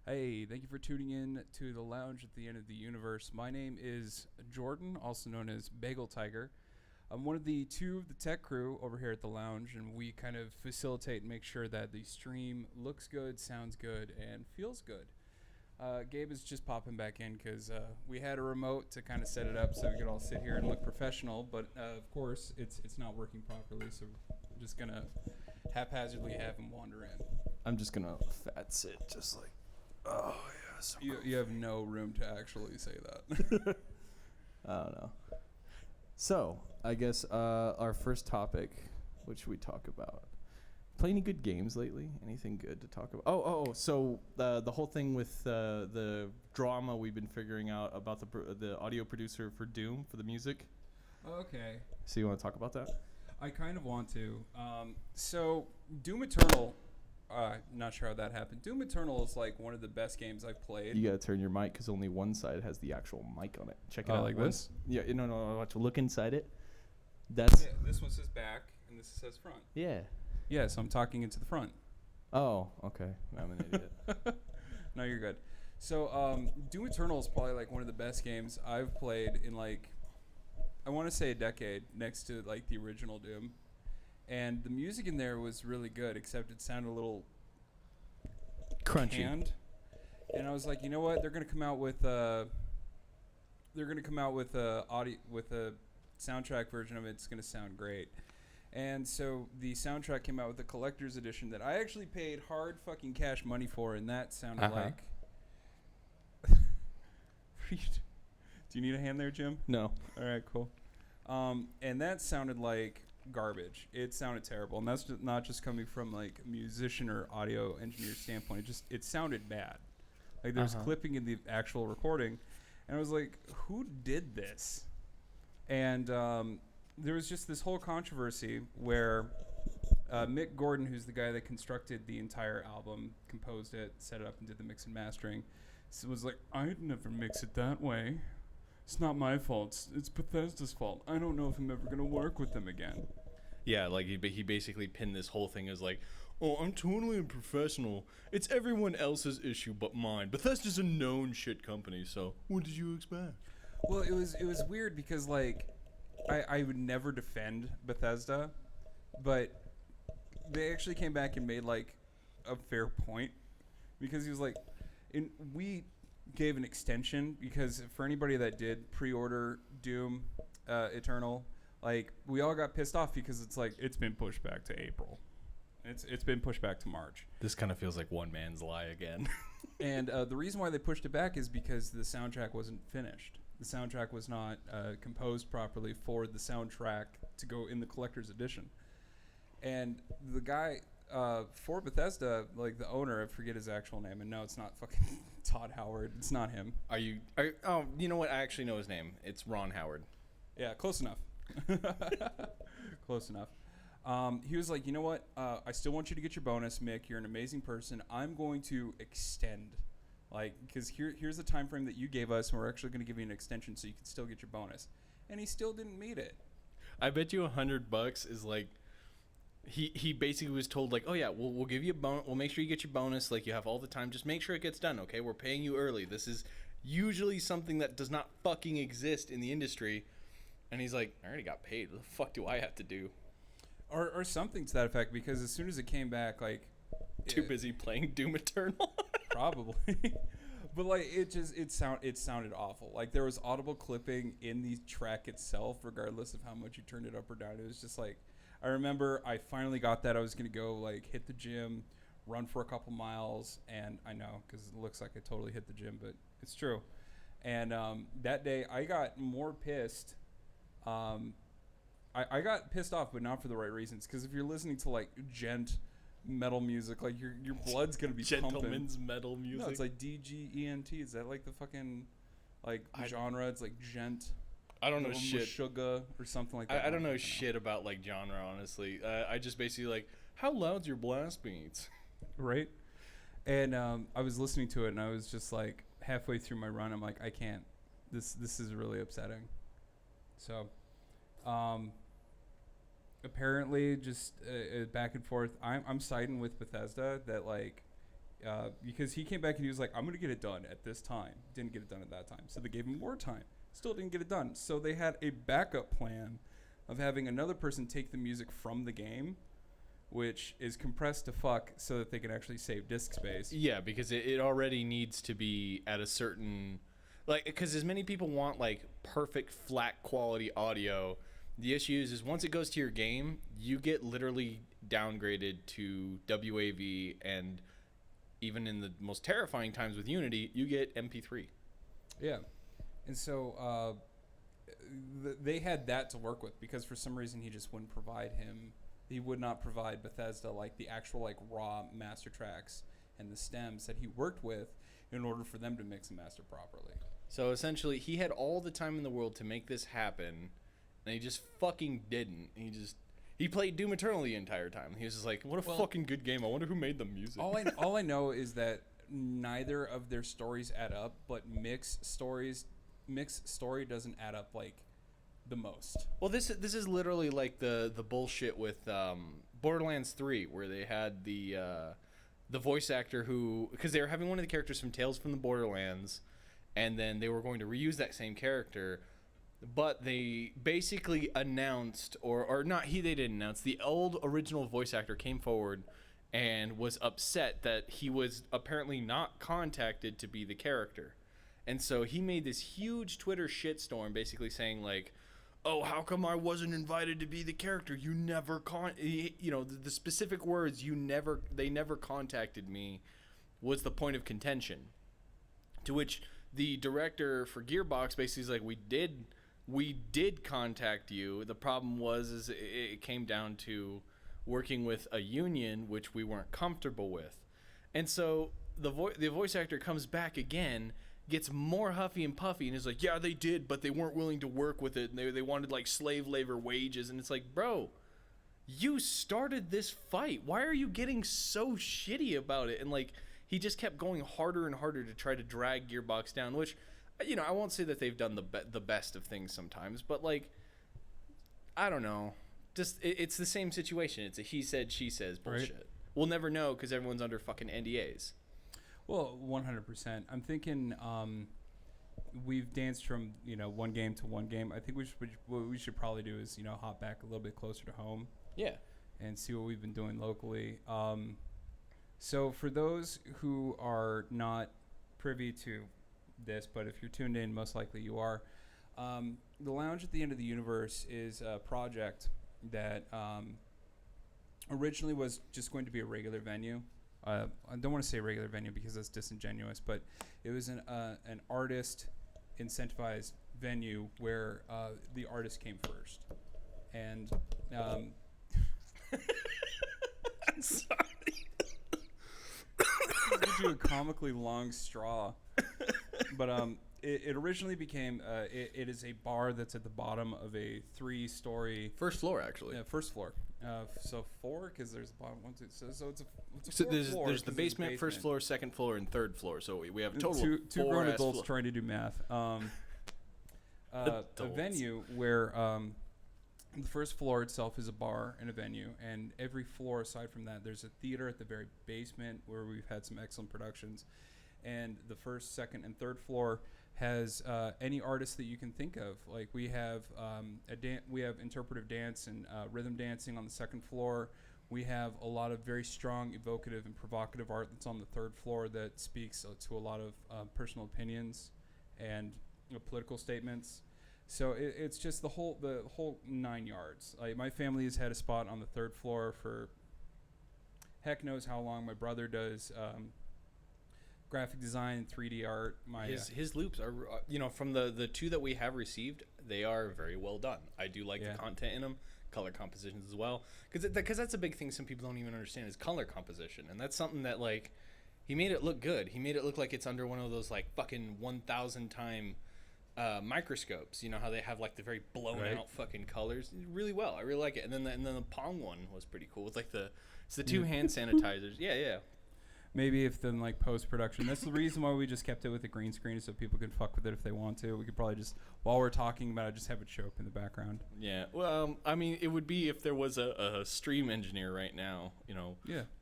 Hey, thank you for tuning in to the lounge at the end of the universe. My name is Jordan, also known as Bagel Tiger. I'm one of the two of the tech crew over here at the lounge, and we kind of facilitate and make sure that the stream looks good, sounds good, and feels good. Gabe is just popping back in because we had a remote to kind of set it up so we could all sit here and look professional, but of course it's not working properly, so I'm just gonna haphazardly have him wander in. I'm just gonna fat sit, just like, oh yeah. So You have no room to actually say that. I don't know. So I guess our first topic, what should we talk about? Play any good games lately? Anything good to talk about? So the whole thing with the drama we've been figuring out about the audio producer for Doom for the music. Okay. So you want to talk about that? I kind of want to. So Doom Eternal, not sure how that happened. Doom Eternal is like one of the best games I've played. You gotta turn your mic because only one side has the actual mic on it. Check it Oh, out like once. this? Yeah, no. Watch. Look inside it. That's Yeah, this one says back, and this says front. yeah. Yeah, so I'm talking into the front. Oh, okay. I'm an idiot. No, you're good. So Doom Eternal is probably like one of the best games I've played in like, I want to say a decade, next to like the original Doom. And the music in there was really good, except it sounded a little Crunchy. canned. And I was like, you know what? They're gonna come out with a audio with a soundtrack version of it. It's gonna sound great. And so the soundtrack came out with a collector's edition that I actually paid hard fucking cash money for, and that sounded like. Do you need a hand there, Jim? No. All right, cool. And that sounded like garbage. It sounded terrible, and that's not just coming from like a musician or audio engineer standpoint. It sounded bad. Like there was clipping in the actual recording, and I was like, who did this? And there was just this whole controversy where Mick Gordon, who's the guy that constructed the entire album, composed it, set it up, and did the mix and mastering, was like, I'd never mix it that way. It's not my fault. It's Bethesda's fault. I don't know if I'm ever going to work with them again. Yeah, like he basically pinned this whole thing as like, oh, I'm totally unprofessional. It's everyone else's issue but mine. Bethesda's a known shit company, so what did you expect? Well, it was weird because like I would never defend Bethesda, but they actually came back and made like a fair point because he was like, we gave an extension because for anybody that did pre-order Doom Eternal, like we all got pissed off because it's like it's been pushed back to April. It's been pushed back to March. This kind of feels like one man's lie again. And the reason why they pushed it back is because the soundtrack wasn't finished. The soundtrack was not composed properly for the soundtrack to go in the collector's edition. And the guy for Bethesda, like the owner, I forget his actual name, and no, it's not fucking Todd Howard. It's not him. Oh, you know what? I actually know his name. It's Ron Howard. Yeah, close enough. Close enough. He was like, you know what? I still want you to get your bonus, Mick. You're an amazing person. I'm going to extend, like, because here's the time frame that you gave us, and we're actually going to give you an extension so you can still get your bonus. And he still didn't meet it. I bet you $100 is like, he basically was told like, oh yeah, we'll give you a bonus. We'll make sure you get your bonus. Like you have all the time. Just make sure it gets done. Okay, we're paying you early. This is usually something that does not fucking exist in the industry. And he's like, I already got paid. What the fuck do I have to do? Or something to that effect, because as soon as it came back, like... Too busy playing Doom Eternal? Probably. But, like, it sounded awful. Like, there was audible clipping in the track itself, regardless of how much you turned it up or down. It was just, like... I remember I finally got that. I was going to go, like, hit the gym, run for a couple miles, and I know, because it looks like I totally hit the gym, but it's true. And that day, I got more pissed... I got pissed off, but not for the right reasons. Because if you're listening to like gent metal music, like your blood's gonna be Gentleman's pumping. metal music. No, it's like DGENT. Is that like the fucking like genre? It's like gent. I don't know shit. Sugar or something like that. I don't know shit about like genre, honestly. I just basically like, how loud's your blast beats? Right. And I was listening to it, and I was just like halfway through my run, I'm like, I can't. This is really upsetting. So. Apparently, just back and forth. I'm siding with Bethesda that like because he came back and he was like, I'm going to get it done at this time. Didn't get it done at that time. So they gave him more time. Still didn't get it done. So they had a backup plan of having another person take the music from the game, which is compressed to fuck so that they can actually save disk space. Yeah, because it already needs to be at a certain... Like, because as many people want, like, perfect flat quality audio, the issue is once it goes to your game, you get literally downgraded to WAV, and even in the most terrifying times with Unity, you get MP3. Yeah. And so they had that to work with because for some reason he just wouldn't provide him... He would not provide Bethesda, like, the actual, like, raw master tracks and the stems that he worked with in order for them to mix and master properly. So essentially, he had all the time in the world to make this happen, and he just fucking didn't. He played Doom Eternal the entire time. He was just like, what a fucking good game. I wonder who made the music. All I know is that neither of their stories add up, but mixed story doesn't add up, like, the most. Well, this is literally like the bullshit with Borderlands 3, where they had the voice actor who, because they were having one of the characters from Tales from the Borderlands, and then they were going to reuse that same character, but they basically announced, or not, they didn't announce, the old original voice actor came forward and was upset that he was apparently not contacted to be the character. And so he made this huge Twitter shitstorm basically saying, like, oh, how come I wasn't invited to be the character? You never the specific words, they never contacted me, was the point of contention. To which the director for Gearbox basically is like, we did contact you. The problem was it came down to working with a union, which we weren't comfortable with. And so the voice actor comes back again, gets more huffy and puffy, and is like, yeah, they did, but they weren't willing to work with it, and they wanted, like, slave labor wages. And it's like, bro, you started this fight. Why are you getting so shitty about it? And, like, he just kept going harder and harder to try to drag Gearbox down, which, I won't say that they've done the best of things sometimes, but, like, I don't know. Just it's the same situation. It's a he said, she says bullshit. Right. We'll never know because everyone's under fucking NDAs. Well, 100%. I'm thinking we've danced from, one game to one game. I think what we should probably do is, hop back a little bit closer to home. Yeah. And see what we've been doing locally. So for those who are not privy to this, but if you're tuned in, most likely you are, the Lounge at the End of the Universe is a project that originally was just going to be a regular venue. I don't want to say regular venue because that's disingenuous, but it was an artist incentivized venue where the artist came first. And I'm sorry. Gives you a comically long straw. But it originally became it is a bar that's at the bottom of a 3-story first floor, actually. Yeah, first floor. So 4 because there's the bottom 1, 2. So it's a so there's the basement, first floor, second floor, and third floor. So we have a total two of 4 grown adults trying to do math. A venue where the first floor itself is a bar and a venue, and every floor aside from that, there's a theater at the very basement where we've had some excellent productions. And the first, second, and third floor has any artist that you can think of. Like we have we have interpretive dance and rhythm dancing on the second floor. We have a lot of very strong, evocative, and provocative art that's on the third floor that speaks to a lot of personal opinions and political statements. So it's just the whole 9 yards. Like my family has had a spot on the third floor for heck knows how long. My brother does graphic design, 3D art. His loops are, from the 2 that we have received, they are very well done. I do like the content in them, color compositions as well, because that's a big thing some people don't even understand is color composition, and that's something that, like, he made it look good. He made it look like it's under one of those, like, fucking 1,000 time microscopes. You know how they have, like, the very blown out fucking colors. Really well. I really like it. And then the Pong one was pretty cool with, like, the 2 hand sanitizers. Yeah. Maybe if then, like, post-production. That's the reason why we just kept it with the green screen, so people can fuck with it if they want to. We could probably just, while we're talking about it, just have it show up in the background. Yeah. Well, I mean, it would be if there was a stream engineer right now,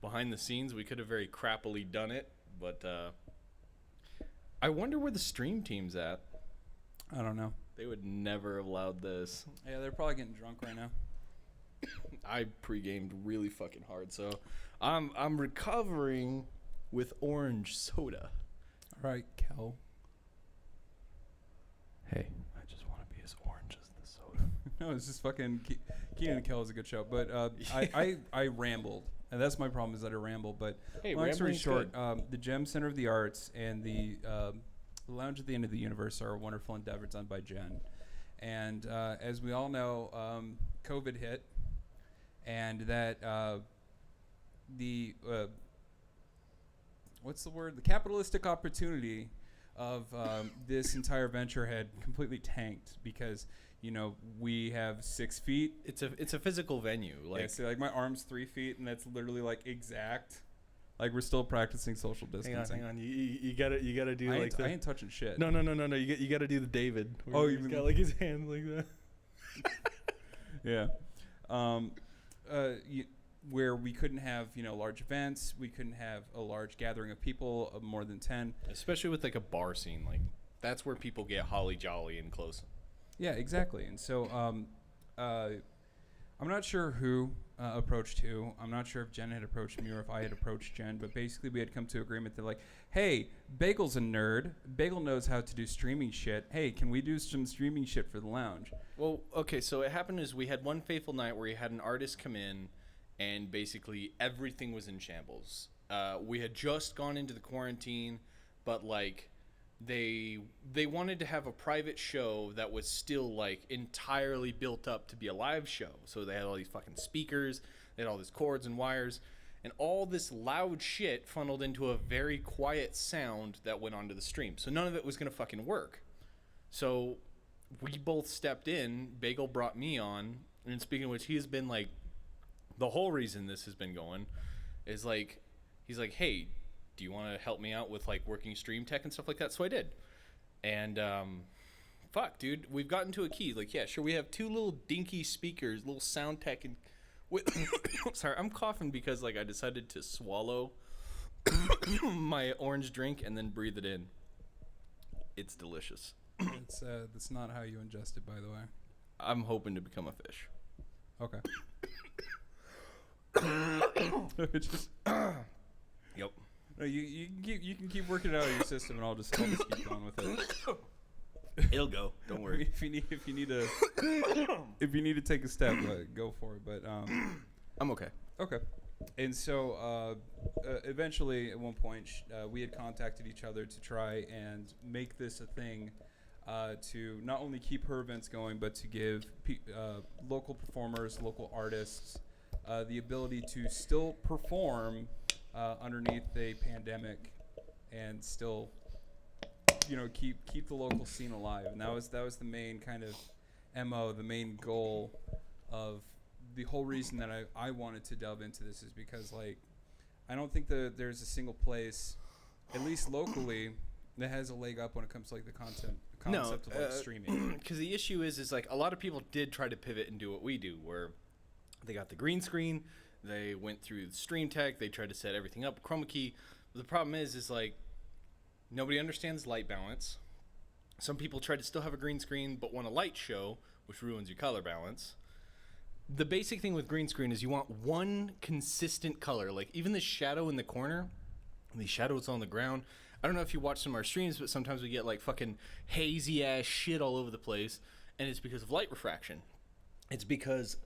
behind the scenes. We could have very crappily done it But I wonder where the stream team's at. I don't know. They would never have allowed this. Yeah, they're probably getting drunk right now. I pre-gamed really fucking hard, so I'm recovering with orange soda. All right, Kel. Hey, I just want to be as orange as the soda. No, it's just fucking Keenan and Kel is a good show, but I rambled, and that's my problem is that I ramble. But Hey, long story rambling's short, good. the Gem Center of the Arts and the Lounge at the End of the Universe are a wonderful endeavor done by Jen. And as we all know, COVID hit, and that the what's the word? The capitalistic opportunity of this entire venture had completely tanked because we have 6 feet. It's a physical venue. Like, Yeah, so like my arm's 3 feet, and that's literally like exact. Like we're still practicing social distancing. hang on. You gotta do I ain't touching shit. No. You gotta do the David. Oh, he's you got like his hand like that. Yeah. Where we couldn't have large events, we couldn't have a large gathering of people of more than 10. Especially with like a bar scene, like that's where people get holly jolly and close. Yeah, exactly. And so I'm not sure who approached who. I'm not sure if Jen had approached me or if I had approached Jen, but basically we had come to agreement that like, hey, Bagel's a nerd. Bagel knows how to do streaming shit. Hey, can we do some streaming shit for the lounge? Well, okay, so what happened is we had one fateful night where we had an artist come in and basically everything was in shambles. We had just gone into the quarantine, but like they wanted to have a private show that was still like entirely built up to be a live show. So they had all these fucking speakers, they had all these cords and wires, and all this loud shit funneled into a very quiet sound that went onto the stream. So none of it was gonna fucking work. So we both stepped in. Bagel brought me on, and speaking of which, he has been like the whole reason this has been going is like he's like, hey, do you want to help me out with like working stream tech and stuff like that? So I did. And fuck, dude, we've gotten to a key. Like, yeah, sure, we have 2 little dinky speakers, little sound tech, and sorry, I'm coughing because like I decided to swallow my orange drink and then breathe it in. It's delicious. That's not how you ingest it, by the way. I'm hoping to become a fish. Okay. Just, Yep. no, you can keep working it out of your system, and I'll just keep going with it. It'll go. Don't worry. if you need to take a step, go for it. But I'm okay. okay. And so eventually, at one point, we had contacted each other to try and make this a thing to not only keep her events going, but to give local performers, local artists, the ability to still perform underneath a pandemic and still, keep the local scene alive. And that was the main kind of MO, the main goal of the whole reason that I wanted to delve into this is because, like, I don't think that there's a single place, at least locally, that has a leg up when it comes to like the concept of like streaming. Because the issue is like a lot of people did try to pivot and do what we do, where they got the green screen, they went through the stream tech, they tried to set everything up, chroma key. But the problem is like nobody understands light balance. Some people try to still have a green screen but want a light show, which ruins your color balance. The basic thing with green screen is you want one consistent color. Like even the shadow in the corner, the shadows on the ground. I don't know if you watch some of our streams, but sometimes we get like fucking hazy ass shit all over the place, and it's because of light refraction. It's because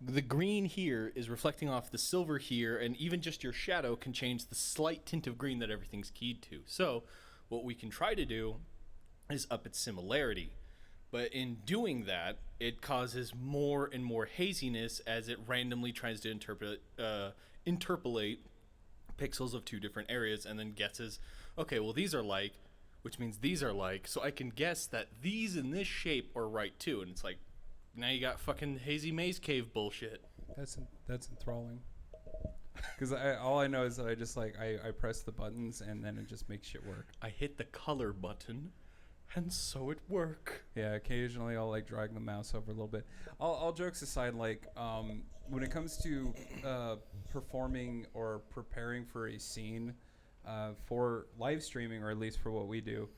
the green here is reflecting off the silver here, and even just your shadow can change the slight tint of green that everything's keyed to. So what we can try to do is up its similarity. But in doing that, it causes more and more haziness as it randomly tries to interpolate pixels of 2 different areas and then guesses, okay, well, these are like, which means these are like, so I can guess that these in this shape are right too. And it's like, now you got fucking hazy maze cave bullshit. That's enthralling. Because all I know is that I just like I press the buttons and then it just makes shit work. I hit the color button, and so it work. Yeah, occasionally I'll like drag the mouse over a little bit. All jokes aside, like when it comes to performing or preparing for a scene, for live streaming, or at least for what we do,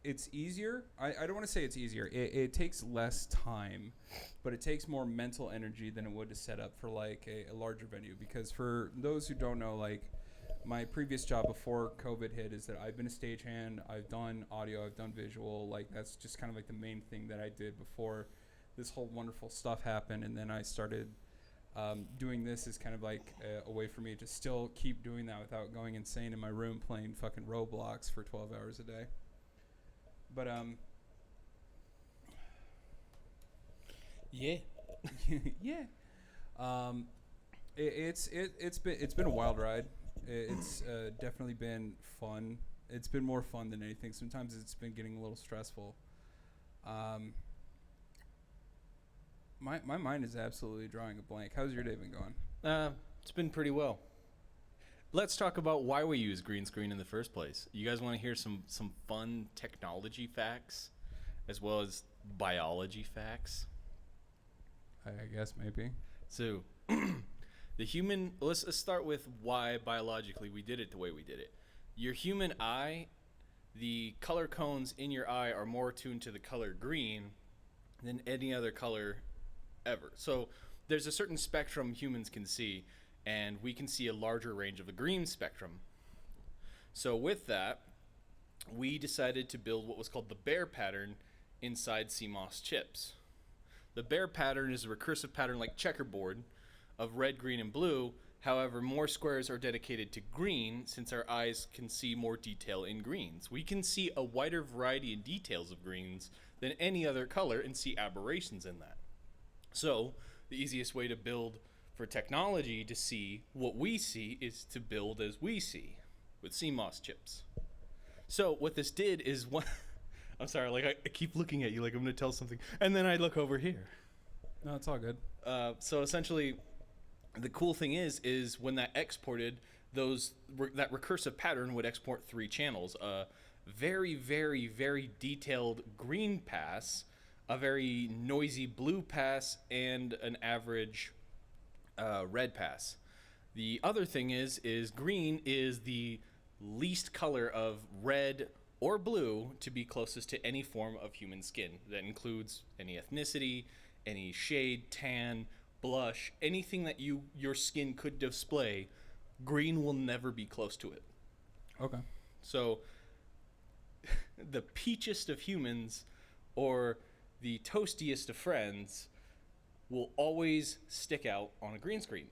it's easier. I don't want to say it's easier. It takes less time, but it takes more mental energy than it would to set up for like a larger venue. Because for those who don't know, like my previous job before COVID hit is that I've been a stagehand. I've done audio. I've done visual. Like that's just kind of like the main thing that I did before this whole wonderful stuff happened. And then I started doing this as kind of like a way for me to still keep doing that without going insane in my room playing fucking Roblox for 12 hours a day. But yeah. yeah. It's been a wild ride. It's definitely been fun. It's been more fun than anything. Sometimes it's been getting a little stressful. My mind is absolutely drawing a blank. How's your day been going? It's been pretty well. Let's talk about why we use green screen in the first place. You guys want to hear some fun technology facts as well as biology facts? I guess maybe. So, let's start with why biologically we did it the way we did it. Your human eye, the color cones in your eye are more attuned to the color green than any other color ever. So there's a certain spectrum humans can see, and we can see a larger range of the green spectrum. So with that, we decided to build what was called the bear pattern inside CMOS chips. The bear pattern is a recursive pattern like checkerboard of red, green, and blue. However, more squares are dedicated to green since our eyes can see more detail in greens. We can see a wider variety of details of greens than any other color and see aberrations in that. So the easiest way to build for technology to see what we see is to build as we see with CMOS chips. So what this did is one... I'm sorry, like I keep looking at you like I'm going to tell something, and then I look over here. No, it's all good. So essentially, the cool thing is when that exported, that recursive pattern would export 3 channels: a very, very, very detailed green pass, a very noisy blue pass, and an average red pass. The other thing is green is the least color of red or blue to be closest to any form of human skin. That includes any ethnicity, any shade, tan, blush, anything that your skin could display. Green will never be close to it. Okay. So the peachest of humans or the toastiest of friends will always stick out on a green screen.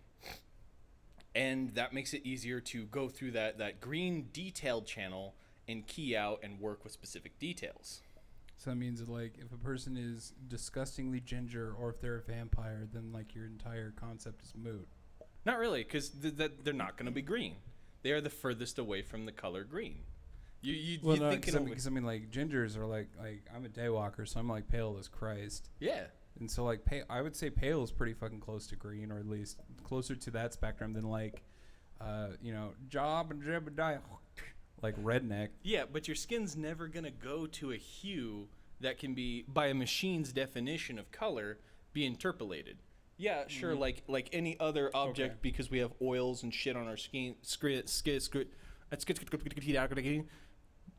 And that makes it easier to go through that green detailed channel and key out and work with specific details. So that means that, like, if a person is disgustingly ginger or if they're a vampire, then like your entire concept is moot. Not really, because they're not going to be green. They are the furthest away from the color green. Because I mean, like, gingers are like I'm a daywalker, so I'm like pale as Christ. Yeah. And so like I would say pale is pretty fucking close to green, or at least closer to that spectrum than like, Job and Jebediah, like redneck. Yeah, but your skin's never gonna go to a hue that can be, by a machine's definition of color, be interpolated. Yeah, sure, like any other object, okay. Because we have oils and shit on our skin,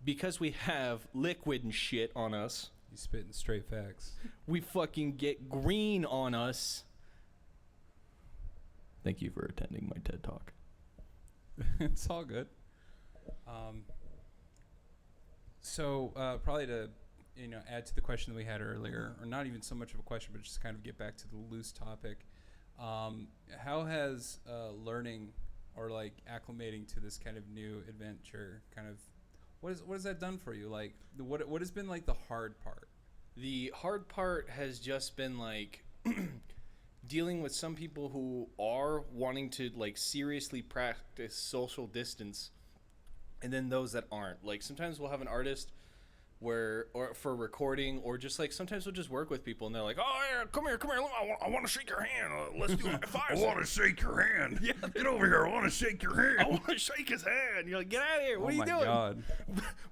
because we have liquid and shit on us. You spitting straight facts. We fucking get green on us. Thank you for attending my TED Talk. It's all good. So probably to add to the question that we had earlier, or not even so much of a question, but just kind of get back to the loose topic. How has learning or like acclimating to this kind of new adventure kind of what has that done for you? Like what has been like the hard part? The hard part has just been like dealing with some people who are wanting to like seriously practice social distance, and then those that aren't. Like sometimes we'll have an artist or for recording, or just like sometimes we'll just work with people and they're like, oh yeah, come here, I want to shake your hand, let's do high fives. I want to shake your hand. Yeah, get over here. I want to shake your hand. I want to shake his hand. You're like, get out of here. What are you doing? Oh my god.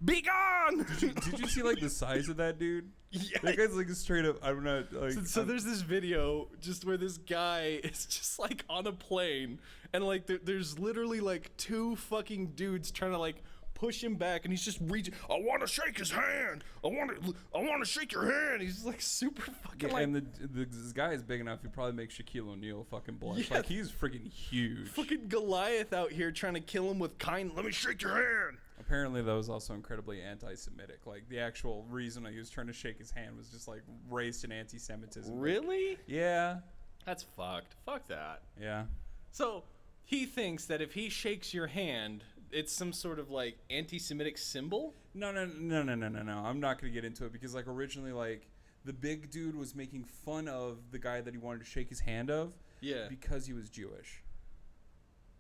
Be gone. Did you see like the size of that dude? Yeah. That guy's like straight up. I'm not like. So there's this video just where this guy is just like on a plane, and like there's literally like two fucking dudes trying to like push him back, and he's just reaching. I want to shake his hand. I want to shake your hand. He's just like super fucking like. And this guy is big enough. He probably makes Shaquille O'Neal fucking blush. Yeah. Like he's freaking huge. Fucking Goliath out here trying to kill him with kind. Let me shake your hand. Apparently, that was also incredibly anti-Semitic. Like the actual reason he was trying to shake his hand was just like raised in anti-Semitism. Really? Yeah. That's fucked. Fuck that. Yeah. So he thinks that if he shakes your hand, it's some sort of like anti-Semitic symbol? No. I'm not gonna get into it because like originally like the big dude was making fun of the guy that he wanted to shake his hand of. Yeah. Because he was Jewish.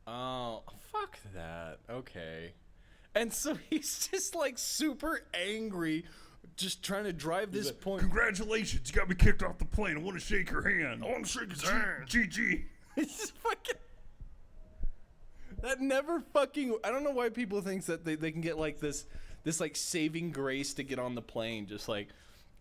Oh, fuck that. Okay. And so he's just like super angry, just trying to drive this point. Congratulations, you got me kicked off the plane. I want to shake your hand. I want to shake his hand. GG. It's just fucking. That never fucking. I don't know why people think that they can get like this like saving grace to get on the plane. Just like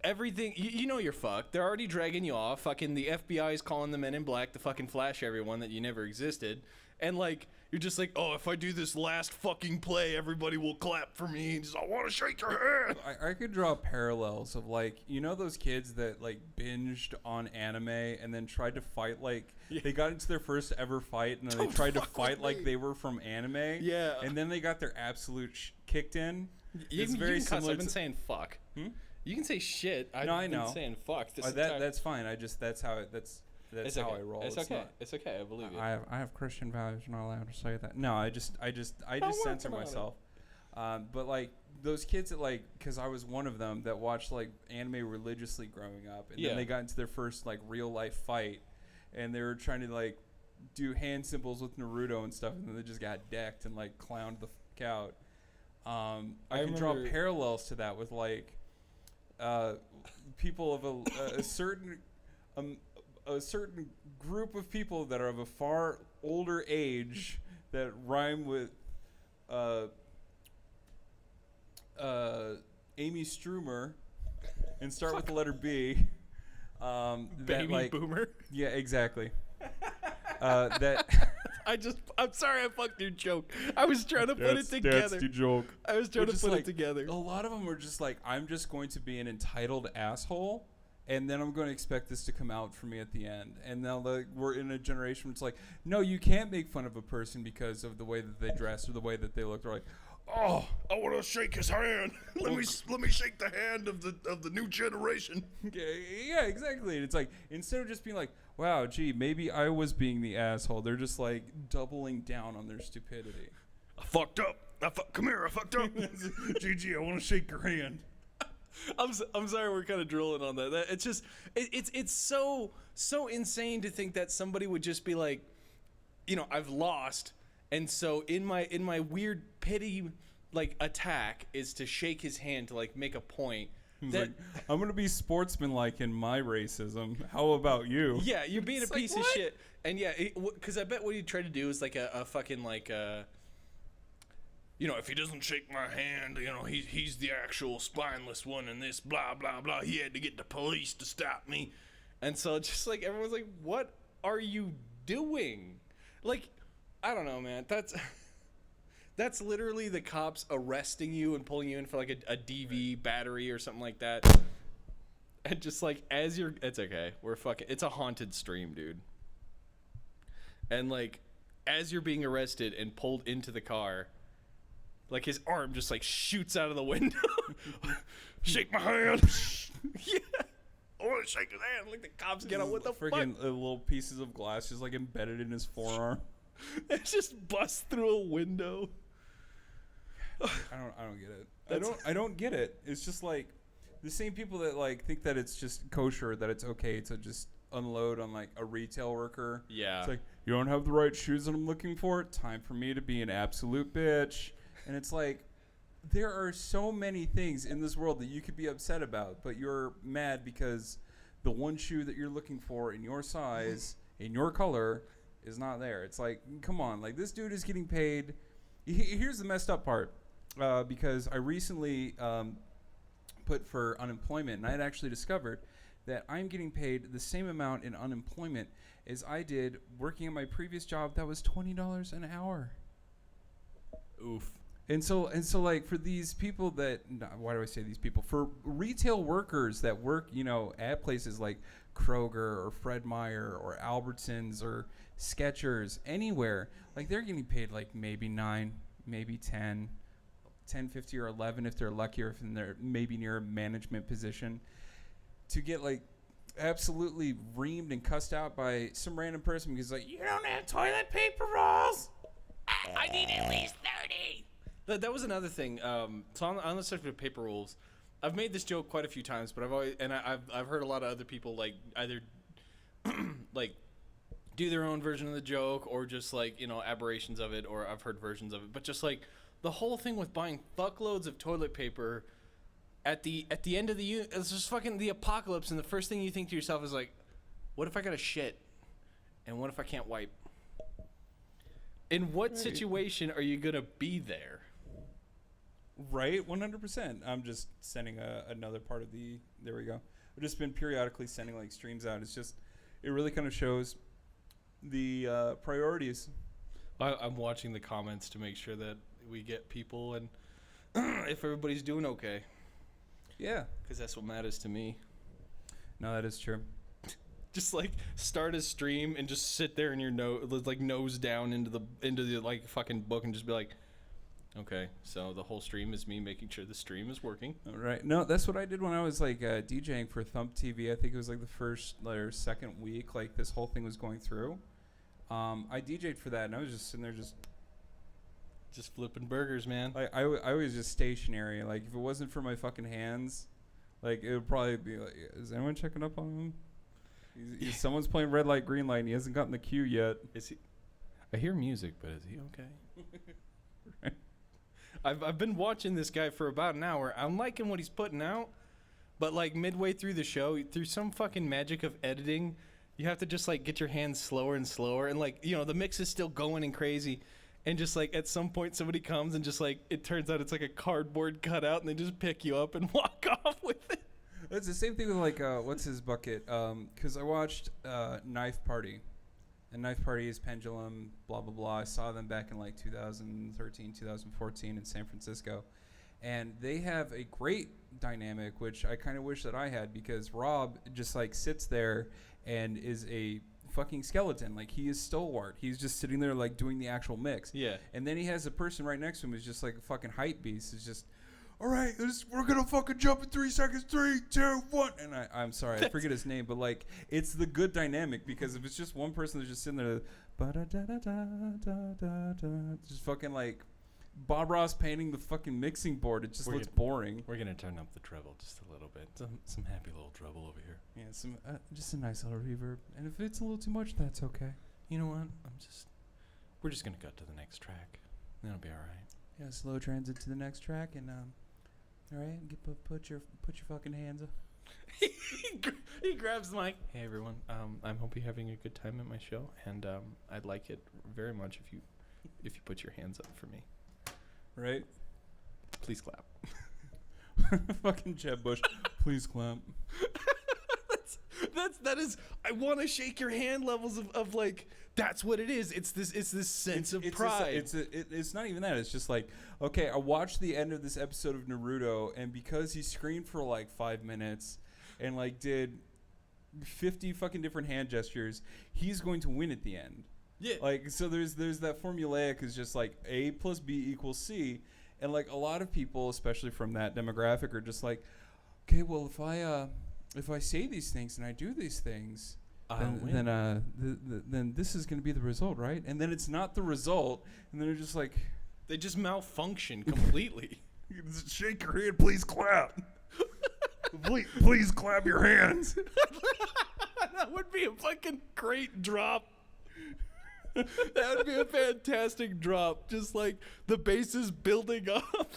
everything. You know you're fucked. They're already dragging you off. Fucking the FBI is calling the Men in Black to fucking flash everyone that you never existed. And like. You're just like, oh, if I do this last fucking play, everybody will clap for me. I want to shake your hand. I could draw parallels of like, you know those kids that like binged on anime and then tried to fight like they got into their first ever fight and then they tried to fight like they were from anime. Yeah. And then they got their absolute kicked in. It's very similar. I've been saying fuck. You can say shit. I know. I've been saying fuck. That's fine. That's how how I roll. It's okay. It's okay. I believe you. I have Christian values. I'm not allowed to say that. No, I just censor myself. But like those kids that like, because I was one of them that watched like anime religiously growing up, and then they got into their first like real life fight, and they were trying to like do hand symbols with Naruto and stuff, and then they just got decked and like clowned the fuck out. I can draw parallels to that with like people of a certain group of people that are of a far older age that rhyme with Amy Strumer and start with the letter B. Baby like, boomer. Yeah, exactly. That I'm sorry I fucked your joke. I was trying to put it together. That's the joke. I was trying to put it together. A lot of them are just like, I'm just going to be an entitled asshole. And then I'm going to expect this to come out for me at the end. And now we're in a generation where it's like, no, you can't make fun of a person because of the way that they dress or the way that they look. They're like, oh, I want to shake his hand. Let me shake the hand of the new generation. Yeah, exactly. And it's like, instead of just being like, wow, gee, maybe I was being the asshole, they're just like doubling down on their stupidity. I fucked up. Come here, I fucked up. GG, I want to shake your hand. I'm sorry we're kind of drilling on that. It's just it's so insane to think that somebody would just be like, you know, I've lost, and so in my weird pity like attack is to shake his hand to like make a point. He's like, I'm gonna be sportsmanlike in my racism. How about you? Yeah, you're being a piece of shit. And yeah, because I bet what he tried to do is like a fucking like you know, if he doesn't shake my hand, you know, he's the actual spineless one in this, blah, blah, blah. He had to get the police to stop me. And so just like everyone's like, what are you doing? Like, I don't know, man. That's literally the cops arresting you and pulling you in for like a DV battery or something like that. And just like as you're, it's okay. It's a haunted stream, dude. And like as you're being arrested and pulled into the car, like his arm just like shoots out of the window. Shake my hand. Yeah. I want to shake his hand. Like the cops get out. What the fuck? Freaking little pieces of glass just like embedded in his forearm. It just busts through a window. I don't get it. I don't get it. It's just like the same people that like think that it's just kosher, that it's okay to just unload on like a retail worker. Yeah. It's like, you don't have the right shoes that I'm looking for. Time for me to be an absolute bitch. And it's like, there are so many things in this world that you could be upset about, but you're mad because the one shoe that you're looking for in your size, in your color, is not there. It's like, come on. Like, this dude is getting paid. Here's the messed up part. Because I recently put for unemployment, and I had actually discovered that I'm getting paid the same amount in unemployment as I did working at my previous job that was $20 an hour. Oof. And so like for these people that, why do I say these people? For retail workers that work, at places like Kroger or Fred Meyer or Albertsons or Skechers, anywhere, like they're getting paid like maybe 9, maybe 10, 50 or 11 if they're lucky, or if they're maybe near a management position, to get like absolutely reamed and cussed out by some random person because like, you don't have toilet paper rolls. I need at least 30. That was another thing. So on the subject of paper rolls, I've made this joke quite a few times, but I've heard a lot of other people like either like do their own version of the joke or just like aberrations of it, or I've heard versions of it. But just like the whole thing with buying fuckloads of toilet paper at the end of it's just fucking the apocalypse, and the first thing you think to yourself is like, what if I got a shit, and what if I can't wipe? In what situation are you gonna be there? Right, 100%. I'm just sending another part of the. There we go. I've just been periodically sending like streams out. It's just, it really kind of shows the priorities. I'm watching the comments to make sure that we get people and if everybody's doing okay. Yeah, because that's what matters to me. No, that is true. Just like start a stream and just sit there in your nose down into the like fucking book and just be like, okay, so the whole stream is me making sure the stream is working. All right. No, that's what I did when I was like DJing for Thump TV. I think it was like the first or second week, like this whole thing was going through. I DJ'd for that, and I was just sitting there just flipping burgers, man. Like I was just stationary. Like if it wasn't for my fucking hands, like it would probably be like, is anyone checking up on him? Someone's playing red light, green light, and he hasn't gotten the cue yet. Is he? I hear music, but is he okay? Right. I've been watching this guy for about an hour. I'm liking what he's putting out, but like midway through the show, through some fucking magic of editing, you have to just like get your hands slower and slower, and like the mix is still going and crazy, and just like at some point somebody comes and just like it turns out it's like a cardboard cutout, and they just pick you up and walk off with it. It's the same thing with like what's his bucket? Because I watched Knife Party. And Knife Party is Pendulum, blah, blah, blah. I saw them back in like 2013, 2014 in San Francisco. And they have a great dynamic, which I kind of wish that I had, because Rob just like sits there and is a fucking skeleton. Like he is stalwart. He's just sitting there like doing the actual mix. Yeah. And then he has a person right next to him who's just like a fucking hype beast. It's just, all right, we're going to fucking jump in 3 seconds. 3, 2, 1. And I'm sorry, I forget his name, but like, it's the good dynamic, because if it's just one person that's just sitting there, just fucking like Bob Ross painting the fucking mixing board, it just looks boring. We're going to turn up the treble just a little bit. Some happy little treble over here. Yeah, just a nice little reverb. And if it's a little too much, that's okay. You know what? We're just going to cut to the next track. That'll be all right. Yeah, slow transit to the next track, and all right, put your fucking hands up. He grabs the mic. Hey everyone, I hope you're having a good time at my show, and I'd like it very much if you put your hands up for me. Right? Please clap. Fucking Jeb Bush. Please clap. That is. I want to shake your hand levels of like. That's what it is. It's this sense of pride. It's not even that. It's just like, okay, I watched the end of this episode of Naruto, and because he screamed for like 5 minutes and like did 50 fucking different hand gestures, he's going to win at the end. Yeah. Like, so there's that formulaic is just like A plus B equals C, and like a lot of people, especially from that demographic, are just like, okay, well if I say these things and I do these things, then this is going to be the result, right? And then it's not the result, and then they're just like, they just malfunction completely. Shake your hand, please clap. please clap your hands. That would be a fucking great drop. That would be a fantastic drop. Just like the bass is building up.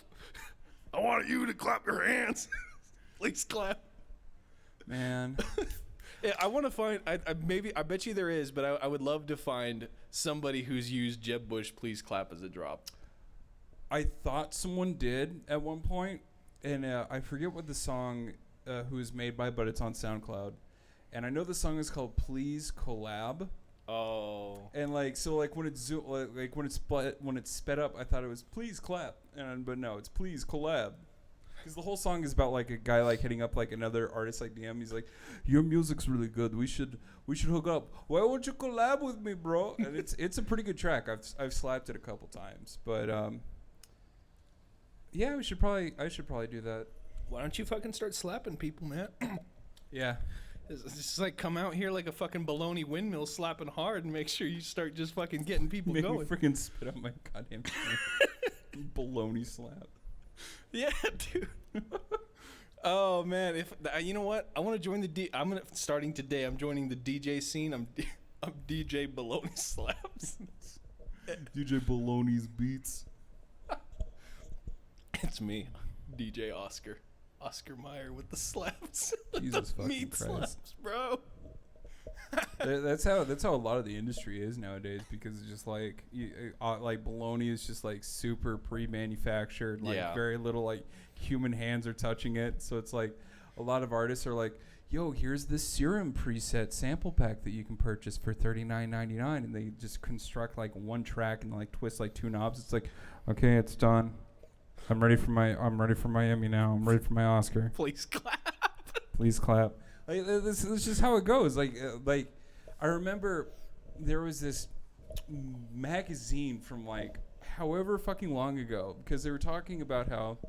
I want you to clap your hands. Please clap. Man. Yeah, I want to find. I bet you there is, but I would love to find somebody who's used Jeb Bush "Please Clap" as a drop. I thought someone did at one point, and I forget what the song who was made by, but it's on SoundCloud. And I know the song is called "Please Collab." Oh. And like when it's when it's sped up, I thought it was "Please clap," but no, it's "Please collab." Because the whole song is about like a guy like hitting up like another artist like DM. He's like, "Your music's really good. We should hook up. Why won't you collab with me, bro?" And it's a pretty good track. I've slapped it a couple times, but yeah, I should probably do that. Why don't you fucking start slapping people, man? Yeah. It's just like come out here like a fucking baloney windmill slapping hard and make sure you start just fucking getting people Make going. me freaking spit out my goddamn baloney slap. Yeah, dude. Oh man, if you know what, I want to join starting today. I'm joining the DJ scene. I'm DJ Baloney Slaps. DJ Baloney's beats. It's me, DJ Oscar Meyer with the slaps. Jesus the fucking meat Christ. slaps, bro. That's how a lot of the industry is nowadays, because it's just like like bologna is just like super pre-manufactured, like Yeah. very little like human hands are touching it. So it's like a lot of artists are like, "Yo, here's this serum preset sample pack that you can purchase for $39.99," and they just construct like one track and like twist like two knobs. It's like, okay, it's done. I'm ready for my Emmy now. I'm ready for my Oscar. Please clap. Please clap. Like, this is just how it goes. Like I remember there was this magazine from like however fucking long ago, because they were talking about how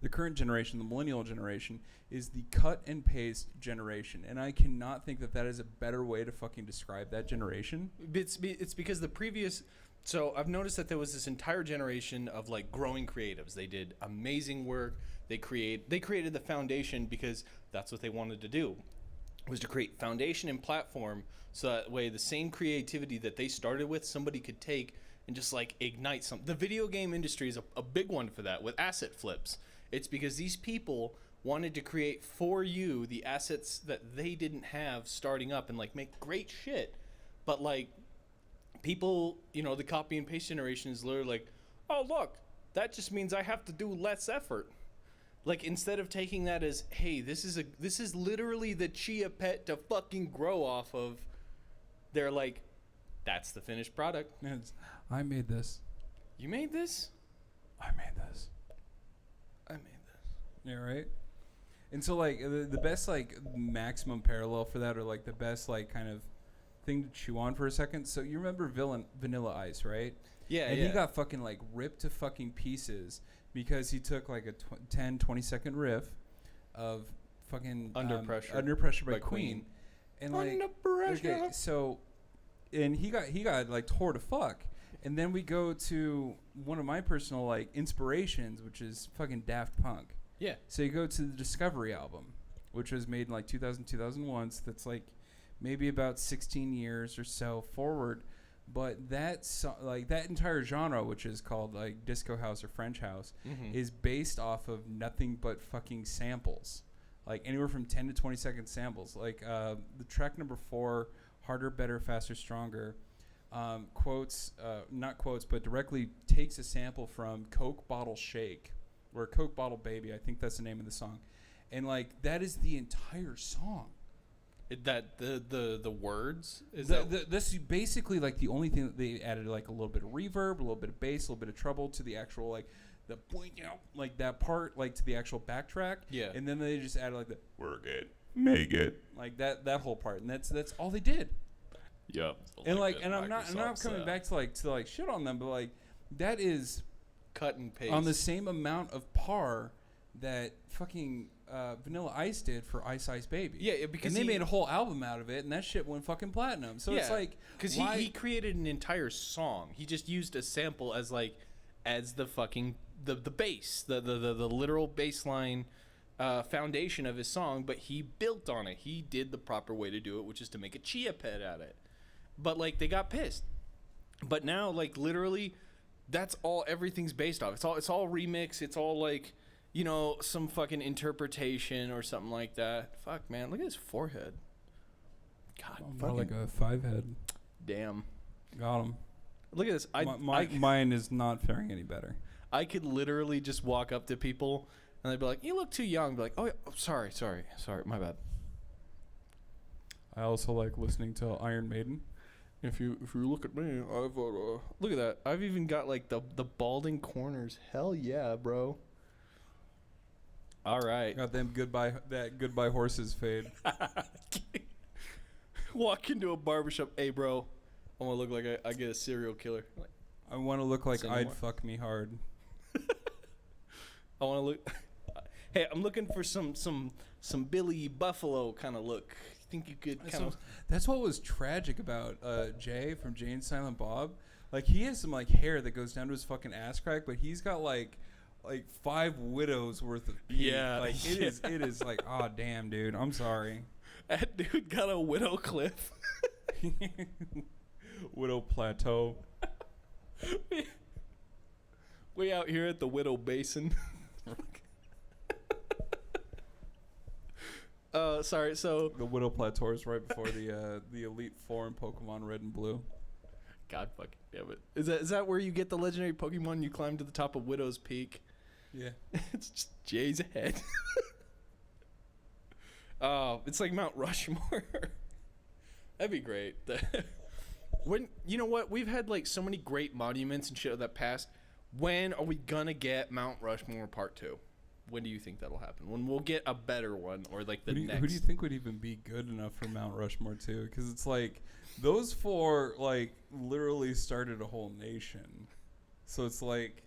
the current generation, the millennial generation, is the cut and paste generation, and I cannot think that is a better way to fucking describe that generation. It's because the previous. So I've noticed that there was this entire generation of like growing creatives. They did amazing work. They created the foundation because that's what they wanted to do, was to create foundation and platform, so that way the same creativity that they started with, somebody could take and just like ignite something. The video game industry is a big one for that with asset flips. It's because these people wanted to create for you the assets that they didn't have starting up and like make great shit, but like people, the copy and paste generation is literally like, oh look, that just means I have to do less effort. Like, instead of taking that as, hey, this is literally the chia pet to fucking grow off of, they're like, that's the finished product. I made this. You made this? I made this. I made this. Yeah, right? And so, like, the best, like, maximum parallel for that, or, like, the best, like, kind of thing to chew on for a second. So, you remember Vanilla Ice, right? Yeah, and he got fucking, like, ripped to fucking pieces because he took, like, a 10, 20-second riff of fucking Under Pressure by Queen. And, like, Under Pressure. Okay, so, and he got, like, tore to fuck. And then we go to one of my personal, like, inspirations, which is fucking Daft Punk. Yeah. So you go to the Discovery album, which was made in, like, 2000, 2001. So that's, like, maybe about 16 years or so forward. But that entire genre, which is called like disco house or French house, is based off of nothing but fucking samples, like anywhere from 10 to 20-second samples. Like the track number 4, Harder, Better, Faster, Stronger, not quotes, but directly takes a sample from Coke Bottle Shake, or Coke Bottle Baby. I think that's the name of the song, and like that is the entire song. That the words is this is basically like the only thing that they added, like a little bit of reverb, a little bit of bass, a little bit of treble to the actual like the point, like that part, like to the actual backtrack. Yeah. And then they just added like the work it, make it, like that whole part, and that's all they did. Yep. And like, and I'm not coming back to like shit on them, but like that is cut and paste on the same amount of par that fucking Vanilla Ice did for Ice Ice Baby. Yeah, because and they made a whole album out of it, and that shit went fucking platinum. So it's like, because he created an entire song. He just used a sample as the fucking the bass, the literal bass line foundation of his song, but he built on it. He did the proper way to do it, which is to make a chia pet at it. But like they got pissed. But now like literally, that's all everything's based off. It's all remix. It's all like you know, some fucking interpretation or something like that. Fuck, man, look at his forehead. God, More like a 5 head. damn. Got him. Look at this. Mine is not faring any better. I could literally just walk up to people and they'd be like, "You look too young." I'd be like, "Oh, yeah, sorry, my bad." I also like listening to Iron Maiden. If you look at me, I've look at that. I've even got like the balding corners. Hell yeah, bro. All right. Got them goodbye horses fade. Walk into a barbershop. Hey, bro, I want to look like I get a serial killer. Like, I want to look like Say no I'd more. fuck me hard. I want to look. Hey, I'm looking for some Billy Buffalo kind of look. Think you could kind of? That's what was tragic about Jay from Jay and Silent Bob. Like, he has some like hair that goes down to his fucking ass crack, but he's got like 5 widows worth of pink. Yeah, Like it is like, oh damn, dude, I'm sorry. That dude got a widow cliff. Widow plateau. We out here at the Widow Basin. Sorry. So The Widow plateau is right before the Elite Four in Pokemon Red and Blue. God fucking damn it. Is that where you get the legendary Pokemon? You climb to the top of Widow's Peak. Yeah. It's just Jay's head. Oh, it's like Mount Rushmore. That'd be great. When you know what? We've had like so many great monuments and shit of that past. When are we gonna get Mount Rushmore Part 2? When do you think that'll happen? When we'll get a better one, or like the next? Who do you think would even be good enough for Mount Rushmore too? Because it's like those 4 like literally started a whole nation. So it's like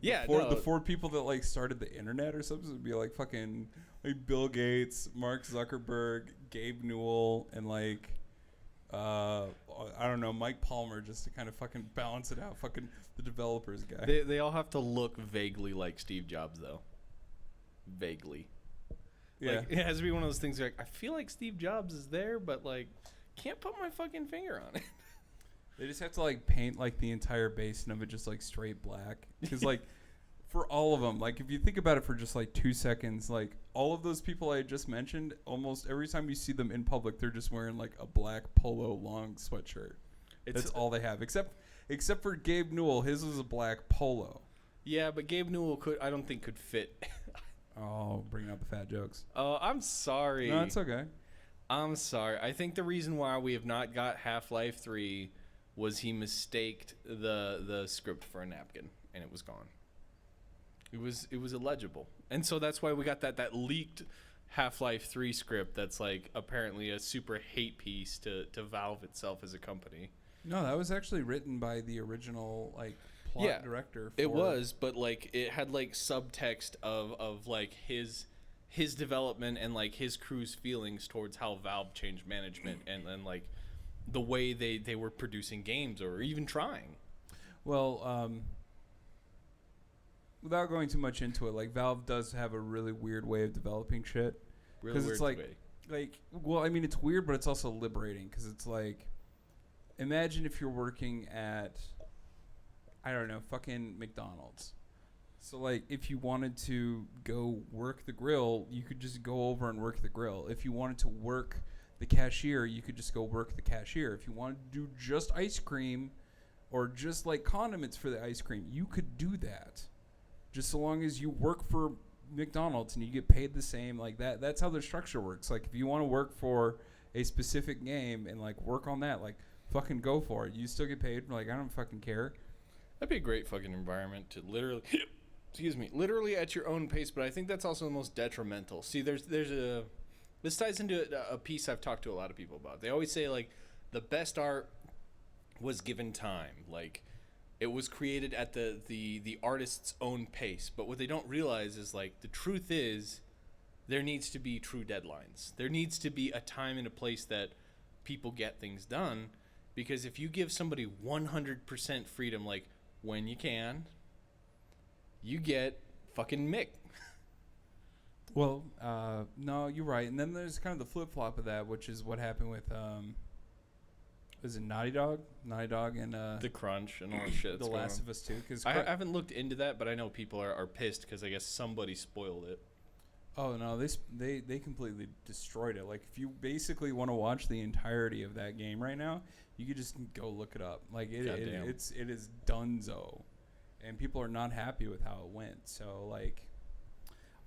the 4 people that like started the internet or something would be like fucking like Bill Gates, Mark Zuckerberg, Gabe Newell, and like I don't know, Mike Palmer, just to kind of fucking balance it out. Fucking the developers guy. They all have to look vaguely like Steve Jobs though. Vaguely. Yeah. Like, it has to be one of those things like I feel like Steve Jobs is there, but like can't put my fucking finger on it. They just have to like paint like the entire basin of it just like straight black. Because like for all of them, like if you think about it for just like 2 seconds, like all of those people I just mentioned, almost every time you see them in public, they're just wearing like a black polo long sweatshirt. That's all they have, except for Gabe Newell. His was a black polo. Yeah, but Gabe Newell I don't think could fit. Oh, bringing out the fat jokes. Oh, I'm sorry. No, it's okay. I'm sorry. I think the reason why we have not got Half-Life 3 was he mistaked the script for a napkin and it was gone. It was illegible. And so that's why we got that leaked Half-Life 3 script that's like apparently a super hate piece to Valve itself as a company. No, that was actually written by the original like plot director. It was, but like it had like subtext of like his development and like his crew's feelings towards how Valve changed management and like the way they were producing games or even trying. Well, without going too much into it, like Valve does have a really weird way of developing shit. Really weird it's like, well, I mean, it's weird, but it's also liberating because it's like, imagine if you're working at, I don't know, fucking McDonald's. So like, if you wanted to go work the grill, you could just go over and work the grill. If you wanted to work the cashier, you could just go work the cashier. If you wanted to do just ice cream or just like condiments for the ice cream, you could do that. Just so long as you work for McDonald's and you get paid the same, like that's how their structure works. Like if you want to work for a specific game and like work on that, like fucking go for it. You still get paid. Like I don't fucking care. That'd be a great fucking environment to literally literally at your own pace, but I think that's also the most detrimental. See, this ties into a piece I've talked to a lot of people about. They always say like the best art was given time. Like it was created at the artist's own pace. But what they don't realize is like the truth is there needs to be true deadlines. There needs to be a time and a place that people get things done, because if you give somebody 100% freedom, like when you can, you get fucking Mick. Well, no, you're right. And then there's kind of the flip-flop of that, which is what happened with is it Naughty Dog? Naughty Dog and The crunch and all that shit. The Last of Us 2. Because I haven't looked into that, but I know people are pissed because I guess somebody spoiled it. Oh no, they completely destroyed it. Like if you basically want to watch the entirety of that game right now, you could just go look it up. Like it is donezo, and people are not happy with how it went. So like,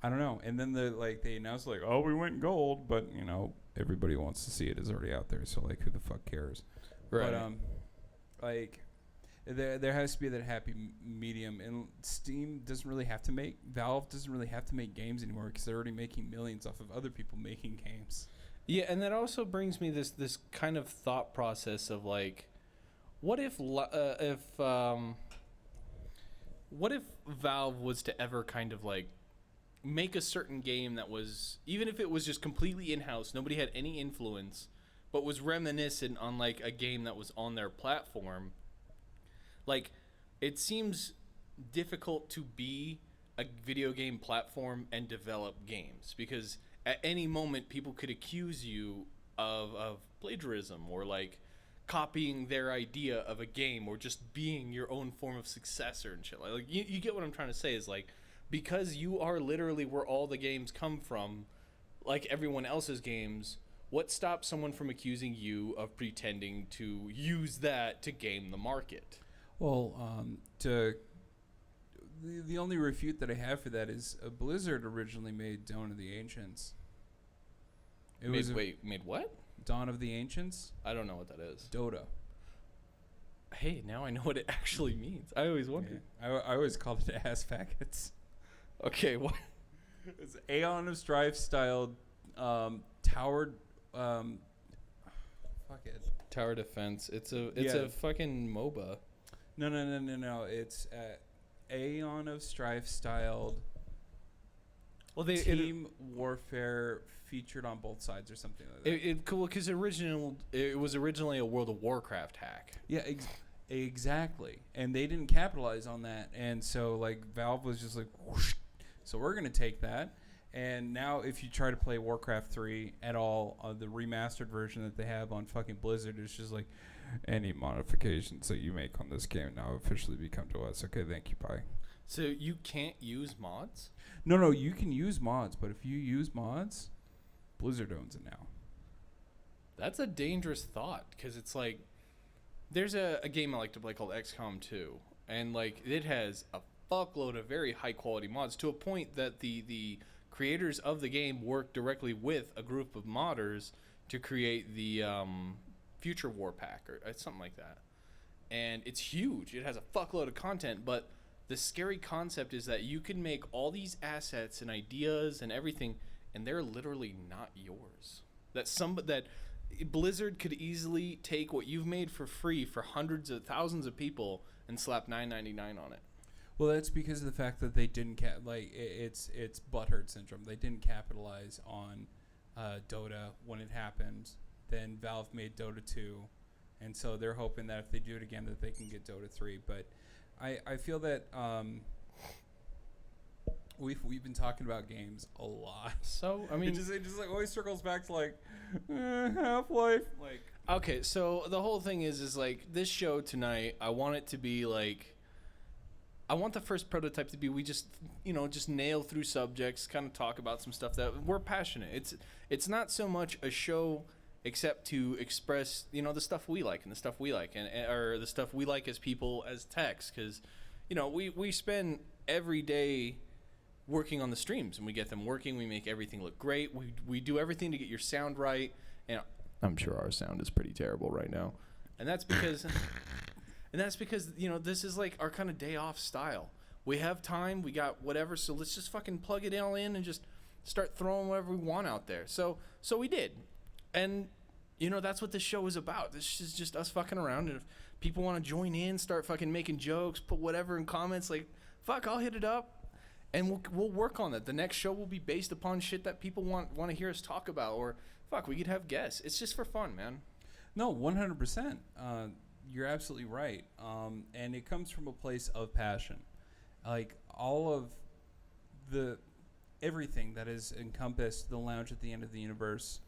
I don't know. And then they announced like, oh, we went gold, but you know everybody wants to see it. It's already out there. So like, who the fuck cares? Right. But like. There has to be that happy medium, and Steam doesn't really have to make Valve doesn't really have to make games anymore because they're already making millions off of other people making games. Yeah, and that also brings me this kind of thought process of like, what if Valve was to ever kind of like make a certain game that was, even if it was just completely in-house, nobody had any influence, but was reminiscent on like a game that was on their platform. Like, it seems difficult to be a video game platform and develop games because at any moment people could accuse you of plagiarism or like copying their idea of a game or just being your own form of successor and shit. Like you get what I'm trying to say is like, because you are literally where all the games come from, like everyone else's games, what stops someone from accusing you of pretending to use that to game the market? Well, the only refute that I have for that is Blizzard originally made Dawn of the Ancients. Made what? Dawn of the Ancients? I don't know what that is. Dota. Hey, now I know what it actually means. I always wondered. Yeah. I always called it ass packets. Okay, what? It's Aeon of Strife styled towered. Fuck it. Tower defense. It's a fucking MOBA. No. It's Aeon of Strife styled team warfare featured on both sides or something like that. Cool, because it was originally a World of Warcraft hack. Yeah, exactly. And they didn't capitalize on that. And so, like, Valve was just like, whoosh, so we're going to take that. And now if you try to play Warcraft 3 at all, the remastered version that they have on fucking Blizzard, it's just like, any modifications that you make on this game now officially become to us. Okay, thank you, bye. So you can't use mods? No, you can use mods, but if you use mods, Blizzard owns it now. That's a dangerous thought, because it's like, there's a game I like to play called XCOM 2, and like it has a fuckload of very high quality mods to a point that the creators of the game work directly with a group of modders to create the Future War Pack or something like that. And it's huge. It has a fuckload of content, but the scary concept is that you can make all these assets and ideas and everything, and they're literally not yours. That Blizzard could easily take what you've made for free for hundreds of thousands of people and slap $9.99 on it. Well, that's because of the fact that they didn't it's butthurt syndrome. They didn't capitalize on Dota when it happened. Then Valve made Dota 2, and so they're hoping that if they do it again that they can get Dota 3. But I feel that we've been talking about games a lot. So I mean, it just like always circles back to like Half-Life. Like, okay, so the whole thing is like this show tonight. I want it to be like, I want the first prototype to be we just nail through subjects, kind of talk about some stuff that we're passionate. It's not so much a show except to express, the stuff we like and the stuff we like and or the stuff we like as people, as techs, because we spend every day working on the streams and we get them working. We make everything look great. We do everything to get your sound right, and I'm sure our sound is pretty terrible right now, and that's because this is like our kind of day off style. We have time, we got whatever, so let's just fucking plug it all in and just start throwing whatever we want out there. So we did. And, that's what this show is about. This is just us fucking around. And if people want to join in, start fucking making jokes, put whatever in comments, like, fuck, I'll hit it up. And we'll work on that. The next show will be based upon shit that people want to hear us talk about. Or, fuck, we could have guests. It's just for fun, man. No, 100%. You're absolutely right. And it comes from a place of passion. Like, all of everything that is encompassed the Lounge at the End of the Universe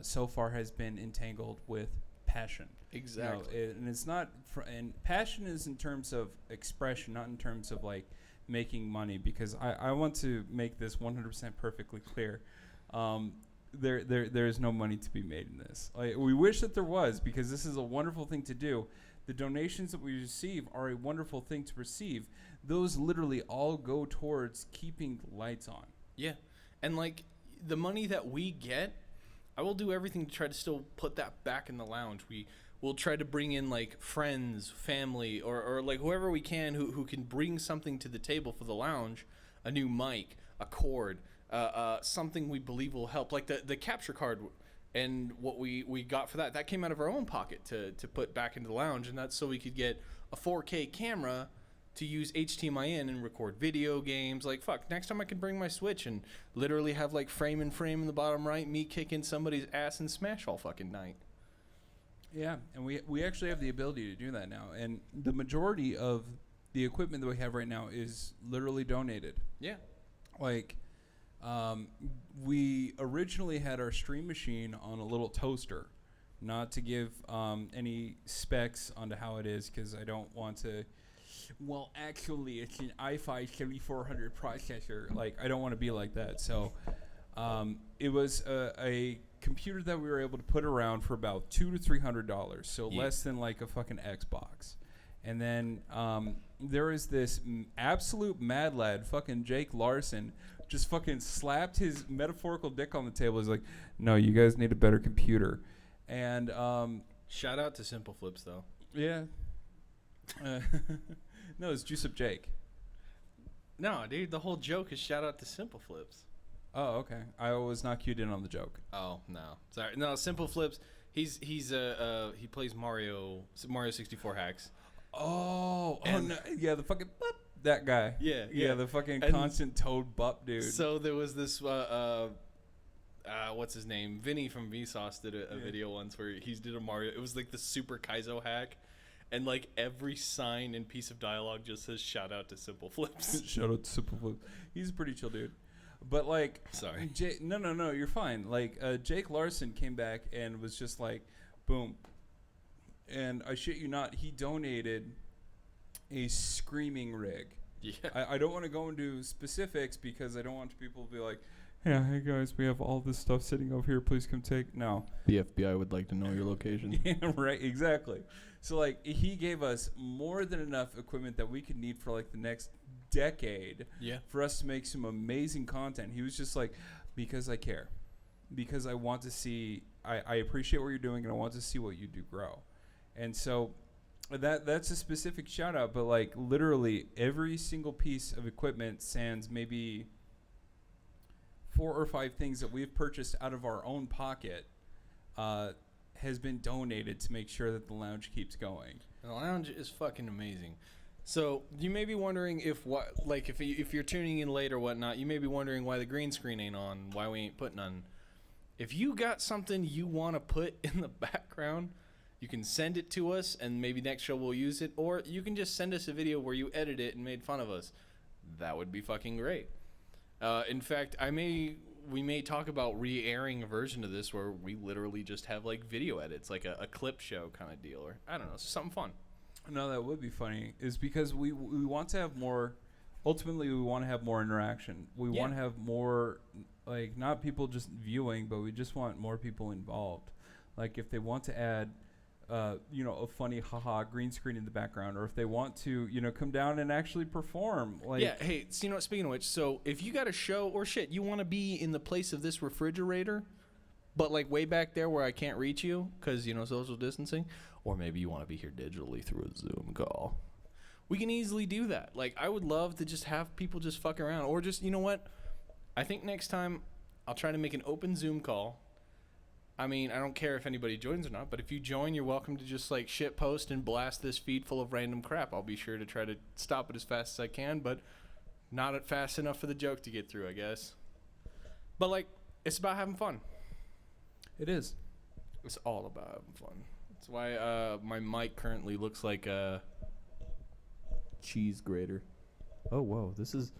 so far has been entangled with passion. Exactly. You know, and it's not, and passion is in terms of expression, not in terms of like making money. Because I want to make this 100% perfectly clear. There is no money to be made in this. We wish that there was, because this is a wonderful thing to do. The donations that we receive are a wonderful thing to receive. Those literally all go towards keeping the lights on. Yeah. And like the money that we get, I will do everything to try to still put that back in the lounge. We will try to bring in like friends, family, or like whoever we can who can bring something to the table for the lounge, a new mic, a cord, something we believe will help. Like the capture card and what we got for that came out of our own pocket to put back into the lounge, and that's so we could get a 4K camera to use HDMI in and record video games. Like, fuck, next time I can bring my Switch and literally have like frame in the bottom right, me kicking somebody's ass and Smash all fucking night. Yeah, and we actually have the ability to do that now. And the majority of the equipment that we have right now is literally donated. Yeah. Like, we originally had our stream machine on a little toaster. Not to give any specs onto how it is, because I don't want to. Well, actually, it's an i5 7400 processor. Like, I don't want to be like that. So, it was a computer that we were able to put around for about $200 to $300. So less than like a fucking Xbox. And then there is this absolute mad lad, fucking Jake Larson, just fucking slapped his metaphorical dick on the table. He's like, "No, you guys need a better computer." And shout out to Simple Flips though. Yeah. No, it's Juice Up Jake. No, dude, the whole joke is shout out to Simple Flips. Oh, okay. I was not cued in on the joke. Oh no, sorry. No, Simple Flips. He plays Mario 64 hacks. Oh no, yeah, the fucking bup, that guy. Yeah, the fucking and constant toad bup dude. So there was this what's his name? Vinny from Vsauce did a video once where he did a Mario. It was like the Super Kaizo hack, and like every sign and piece of dialogue just says shout out to Simple Flips. Shout out to Simple Flips. He's a pretty chill dude. But like, sorry, no, you're fine. Like, Jake Larson came back and was just like, boom. And I shit you not, he donated a screaming rig. Yeah. I don't want to go into specifics because I don't want people to be like, yeah, hey guys, we have all this stuff sitting over here. Please come take. No. The FBI would like to know your location. Yeah, right, exactly. So like, he gave us more than enough equipment that we could need for like the next decade. Yeah. For us to make some amazing content. He was just like, because I care, because I want to see. I appreciate what you're doing, and I want to see what you do grow. And so that's a specific shout out, but like literally every single piece of equipment, sans maybe 4 or 5 things that we've purchased out of our own pocket, has been donated to make sure that the lounge keeps going. And the lounge is fucking amazing. So you may be wondering if you're tuning in late or whatnot, you may be wondering why the green screen ain't on, why we ain't put none. If you got something you want to put in the background, you can send it to us, and maybe next show we'll use it, or you can just send us a video where you edit it and made fun of us. That would be fucking great. In fact, we may talk about re-airing a version of this where we literally just have like video edits, like a clip show kind of deal, or I don't know, something fun. No, that would be funny. Is because we want to have more. Ultimately, we want to have more interaction. We want to have more, like, not people just viewing, but we just want more people involved. Like, if they want to add, a funny haha green screen in the background, or if they want to, come down and actually perform. Like, yeah. Hey, so, speaking of which, so if you got a show or shit, you want to be in the place of this refrigerator, but like way back there where I can't reach you because social distancing, or maybe you want to be here digitally through a Zoom call. We can easily do that. Like, I would love to just have people just fuck around, or just, you know what? I think next time I'll try to make an open Zoom call. I mean, I don't care if anybody joins or not, but if you join, you're welcome to just like shit post and blast this feed full of random crap. I'll be sure to try to stop it as fast as I can, but not fast enough for the joke to get through, I guess. But like, it's about having fun. it is. It's all about having fun. That's why my mic currently looks like a cheese grater. Oh, whoa. This is...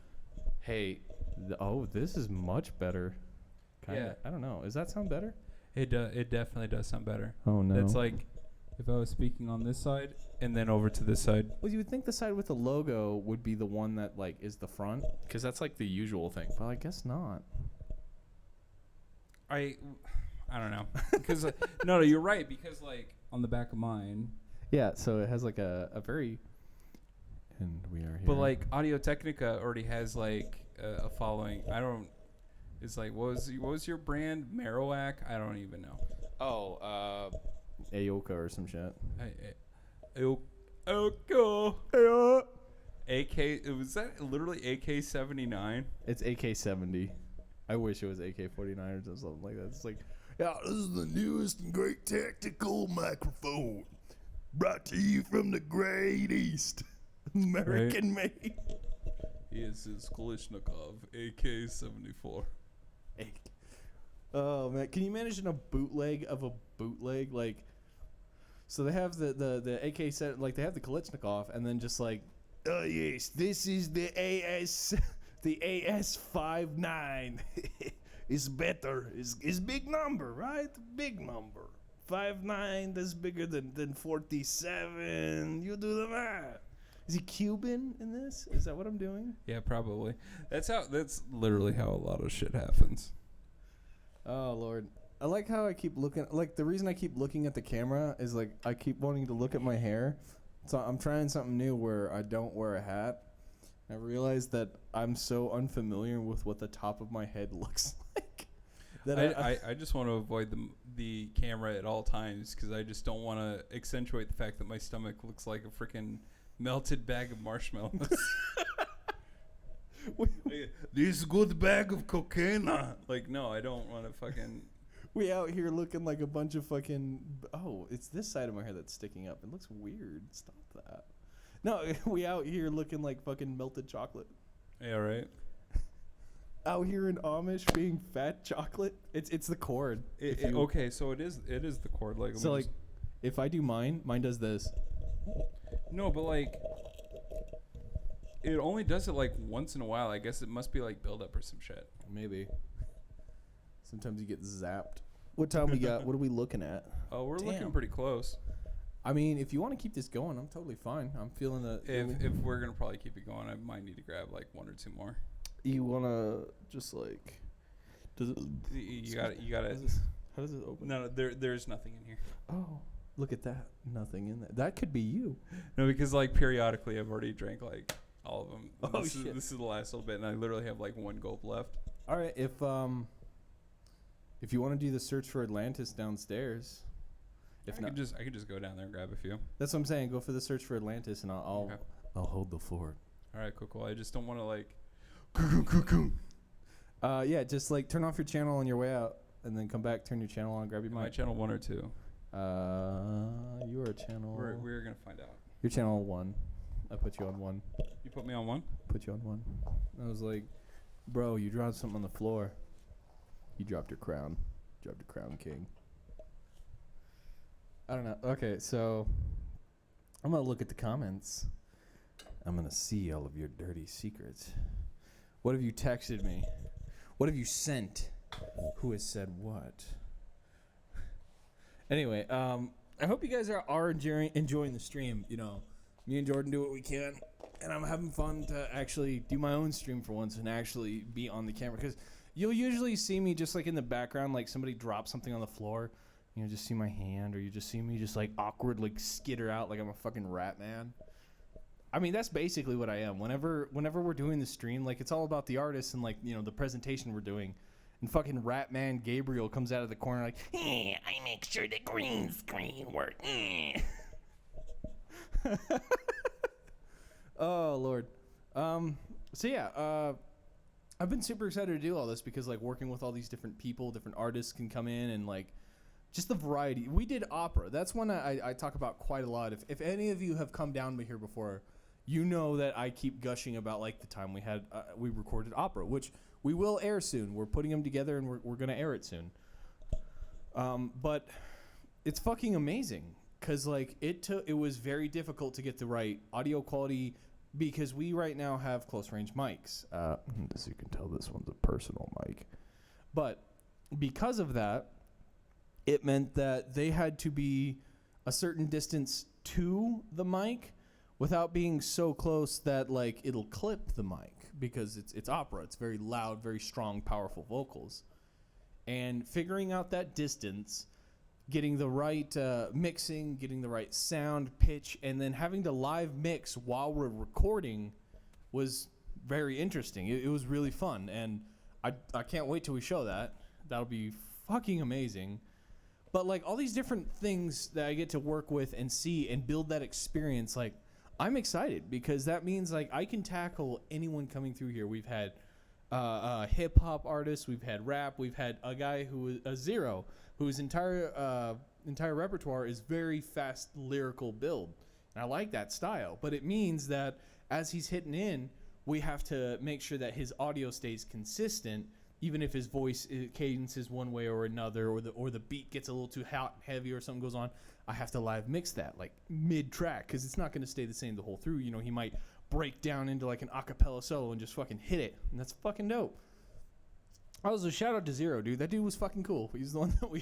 Hey. This is much better. Yeah. I don't know. Does that sound better? It definitely does sound better. Oh, no. It's like if I was speaking on this side and then over to this side. Well, you would think the side with the logo would be the one that like is the front, Because that's like the usual thing. but I guess not. I don't know. Because no, you're right. Because like on the back of mine. Yeah, so it has like a very. And we are here. But like Audio Technica already has like a following. I don't. It's like what was your brand? Marowak? I don't even know. Oh, Aoka or some shit. AK. Was that literally AK-79? It's AK-70. I wish it was AK-49 or something like that. It's like, Yeah, this is the newest and great tactical microphone. Brought to you from the Great East. American made. Here's his Kalashnikov AK-74. oh man, can you imagine a bootleg of a bootleg? Like, so they have the AK set, like they have the Kalashnikov, and then just like, Oh yes, this is the AS-59. It's better. It's big number, right? Big number. 59, that's bigger than 47. You do the math. is he Cuban in this? Is that what I'm doing? Yeah, probably. That's literally how a lot of shit happens. Oh Lord, I like how I keep looking. Like the reason I keep looking at the camera is like I keep wanting to look at my hair. So I'm trying something new where I don't wear a hat. I realize that I'm so unfamiliar with what the top of my head looks like. That I just want to avoid the camera at all times because I just don't want to accentuate the fact that my stomach looks like a freaking melted bag of marshmallows. This good bag of cocaine. Like, no, I don't want to fucking... we out here looking like a bunch of fucking. Oh, it's this side of my hair that's sticking up. It looks weird. Stop that. No, we out here looking like fucking melted chocolate. Yeah, right? Out here in Amish being fat chocolate. It's the cord. Okay, so it is the cord. Like, So like, if I do mine does this. no, but like, it only does it like once in a while. I guess it must be like buildup or some shit. Maybe. Sometimes you get zapped. What time we got? What are we looking at? Oh, we're Damn. looking pretty close. I mean, if you want to keep this going, I'm totally fine. I'm feeling the. If we're gonna probably keep it going, I might need to grab like one or two more. You wanna just like. Does it? You got it. How does it open? No, there's nothing in here. Oh, look at that! Nothing in there. That could be you. No, because like periodically, I've already drank like all of them. Oh, this shit. This is the last little bit, and I literally have like one gulp left. All right, if you want to do the search for Atlantis downstairs, if I not, could just go down there and grab a few. that's what I'm saying. Go for the search for Atlantis, and I'll Okay. I'll hold the fort. All right, cool. I just don't want to like. Yeah, just like turn off your channel on your way out, and then come back, turn your channel on, grab your My mic. channel 1 or 2. You are channel. We're gonna find out. Your channel 1. I put you on 1. You put me on 1. Put you on 1. I was like, bro, you dropped something on the floor. You dropped your crown. Dropped your crown, king. I don't know. Okay, so I'm gonna look at the comments. I'm gonna see all of your dirty secrets. What have you texted me? What have you sent? Who has said what? Anyway, I hope you guys are enjoying the stream. You know, me and Jordan do what we can, and I'm having fun to actually do my own stream for once and actually be on the camera. Because you'll usually see me just like in the background, like somebody drops something on the floor. You know, just see my hand, or you just see me just like awkward, like skitter out like I'm a fucking rat man. I mean, that's basically what I am. Whenever we're doing the stream, like it's all about the artists and like, you know, the presentation we're doing. And fucking rat man Gabriel comes out of the corner like, I make sure the green screen works. oh Lord. So yeah, I've been super excited to do all this because like working with all these different people, different artists can come in and like just the variety. We did opera. That's one I talk about quite a lot. If any of you have come down here before, you know that I keep gushing about like the time we recorded opera, which we will air soon. We're putting them together and we're gonna air it soon. But it's fucking amazing because like it was very difficult to get the right audio quality because we right now have close range mics. As you can tell, this one's a personal mic, but because of that, it meant that they had to be a certain distance to the mic without being so close that like it'll clip the mic, because it's opera. It's very loud, very strong, powerful vocals. And figuring out that distance, getting the right mixing, getting the right sound, pitch, and then having to live mix while we're recording was very interesting. It was really fun, and I can't wait till we show that. That'll be fucking amazing. But like all these different things that I get to work with and see and build that experience, like I'm excited because that means like I can tackle anyone coming through here. We've had hip hop artists, we've had rap, we've had a guy who is a Zero, whose entire repertoire is very fast lyrical build. And I like that style, but it means that as he's hitting in, we have to make sure that his audio stays consistent, even if his voice cadence is one way or another, or the beat gets a little too hot, heavy, or something goes on. I have to live mix that like mid track, because it's not going to stay the same the whole through. You know, he might break down into like an acapella solo and just fucking hit it, and that's fucking dope. Also, shout out to Zero, dude. That dude was fucking cool. He's the one that we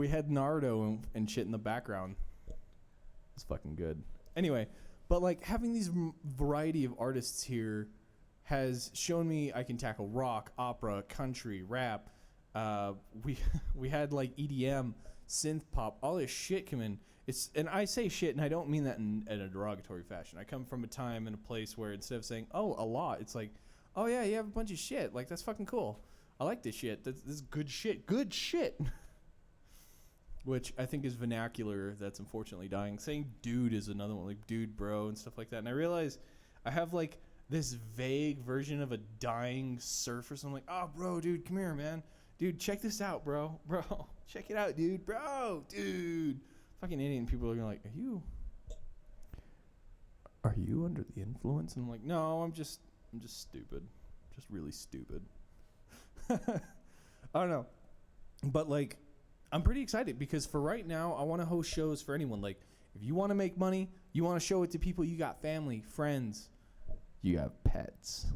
had Naruto and shit in the background. It's fucking good. Anyway, but like having these variety of artists here has shown me I can tackle rock, opera, country, rap. We had like EDM, synth pop, all this shit come in. And I say shit, and I don't mean that in a derogatory fashion. I come from a time and a place where instead of saying, oh, a lot, it's like, oh yeah, you have a bunch of shit. Like, that's fucking cool. I like this shit. This is good shit. Good shit. Which I think is vernacular that's unfortunately dying. Saying dude is another one, like dude, bro, and stuff like that. And I realize I have like this vague version of a dying surfer. So I'm like, oh, bro, dude, come here, man. Dude, check this out, bro. Bro, check it out, dude. Bro, dude. Fucking idiot. And people are gonna like, are you under the influence? And I'm like, no, I'm just stupid. Just really stupid. I don't know. But like, I'm pretty excited because for right now, I want to host shows for anyone. Like, if you want to make money, you want to show it to people, you got family, friends, you have pets.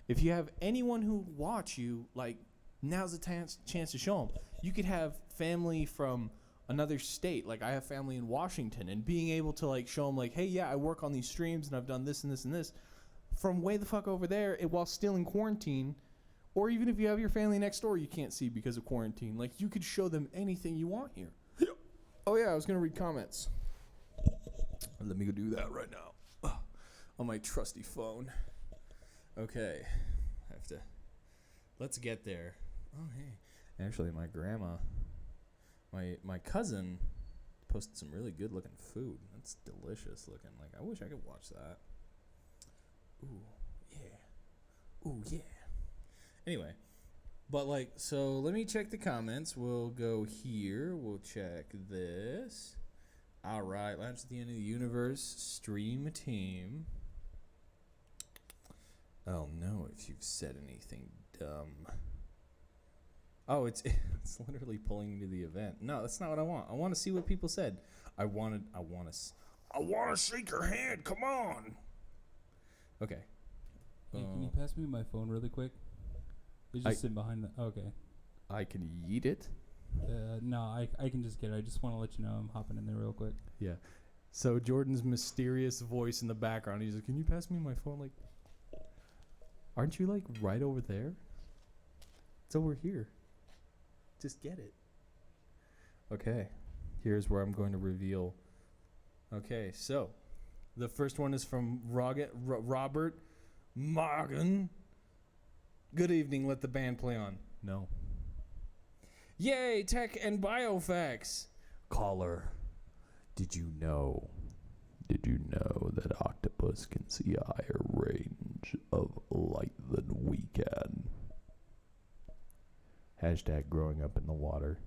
If you have anyone who watch you, like, now's the chance to show them. You could have family from another state. Like, I have family in Washington, and being able to, like, show them, like, hey, yeah, I work on these streams, and I've done this and this and this from way the fuck over there while still in quarantine. Or even if you have your family next door you can't see because of quarantine. Like, you could show them anything you want here. Oh, yeah, I was going to read comments. Let me go do that right now. On my trusty phone. Okay. Let's get there. Oh, hey. Actually, my grandma, my cousin posted some really good-looking food. That's delicious looking. Like, I wish I could watch that. Ooh, yeah. Ooh, yeah. Anyway, but like, so let me check the comments. We'll go here. We'll check this. All right, launch at the end of the universe. Stream team. I'll know if you've said anything dumb. Oh, it's literally pulling me to the event. No, that's not what I want. I want to see what people said. I want to shake your hand. Come on. Okay. Hey, can you pass me my phone really quick? It's just sitting behind the... Okay. I can yeet it? No, I can just get it. I just want to let you know I'm hopping in there real quick. Yeah. So Jordan's mysterious voice in the background, he's like, can you pass me my phone? Like, aren't you, like, right over there? It's over here. Just get it. Okay. Here's where I'm going to reveal. Okay, so the first one is from Robert Morgan. Good evening, let the band play on. No. Yay, tech and biofacts. Caller, did you know that octopus can see a higher range of light than we can? Hashtag growing up in the water.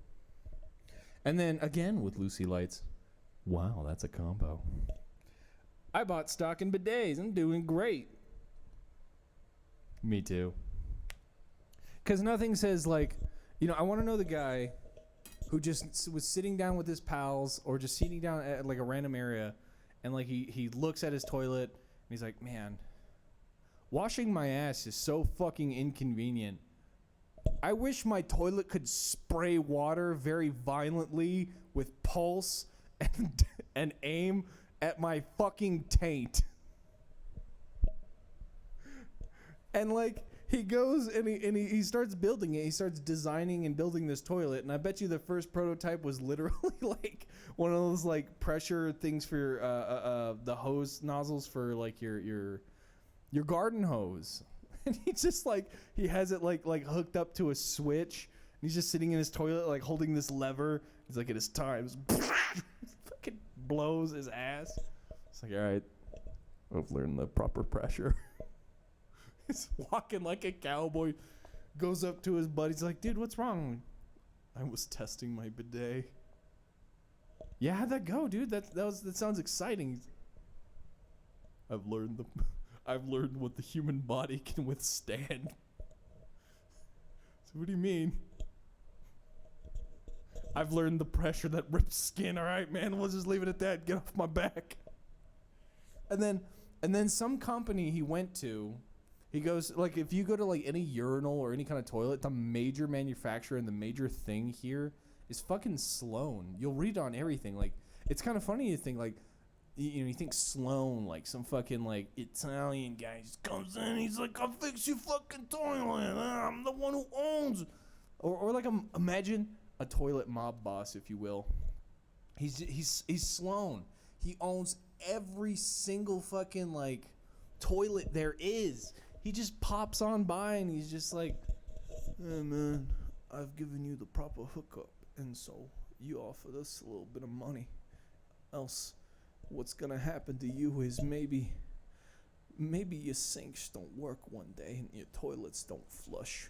And then again with Lucy Lights. Wow, that's a combo. I bought stock in bidets. I'm doing great. Me too. Because nothing says, like, you know, I want to know the guy who just was sitting down with his pals or just sitting down at, like, a random area, and, like, he looks at his toilet, and he's like, man, washing my ass is so fucking inconvenient. I wish my toilet could spray water very violently with pulse and aim at my fucking taint. And like he goes and he starts building it. He starts designing and building this toilet. And I bet you the first prototype was literally like one of those like pressure things for your, the hose nozzles for like your garden hose. And he just like he has it like hooked up to a switch. And he's just sitting in his toilet like holding this lever. He's like, it is time. Fucking blows his ass. It's like, all right, I've learned the proper pressure. He's walking like a cowboy. Goes up to his buddy. He's like, dude, what's wrong? I was testing my bidet. Yeah, how'd that go, dude? That sounds exciting. I've learned what the human body can withstand. So what do you mean? I've learned the pressure that rips skin. All right, man. We'll just leave it at that. Get off my back. And then some company he went to. He goes, like, if you go to, like, any urinal or any kind of toilet, the major manufacturer and the major thing here is fucking Sloan. You'll read on everything. Like, it's kind of funny to think, like, you think Sloan, like, some fucking, like, Italian guy just comes in. He's like, I'll fix your fucking toilet. I'm the one who owns. Or like, imagine a toilet mob boss, if you will. He's Sloan. He owns every single fucking, like, toilet there is. He just pops on by and he's just like, hey man, I've given you the proper hookup, and so you offered us a little bit of money. Else, what's gonna happen to you is maybe your sinks don't work one day and your toilets don't flush.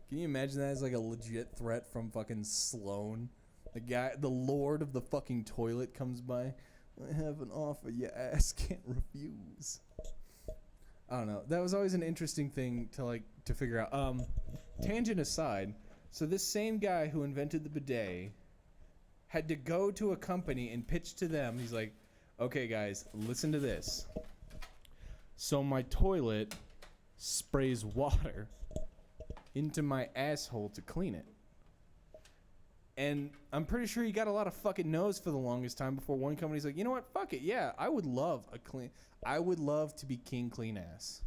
Can you imagine that as like a legit threat from fucking Sloan? The lord of the fucking toilet comes by. I have an offer your ass can't refuse. I don't know. That was always an interesting thing to figure out. Tangent aside, so this same guy who invented the bidet had to go to a company and pitch to them. He's like, okay, guys, listen to this. So my toilet sprays water into my asshole to clean it. And I'm pretty sure he got a lot of fucking no's for the longest time before one company's like, you know what? Fuck it. Yeah, I would love to be king clean ass.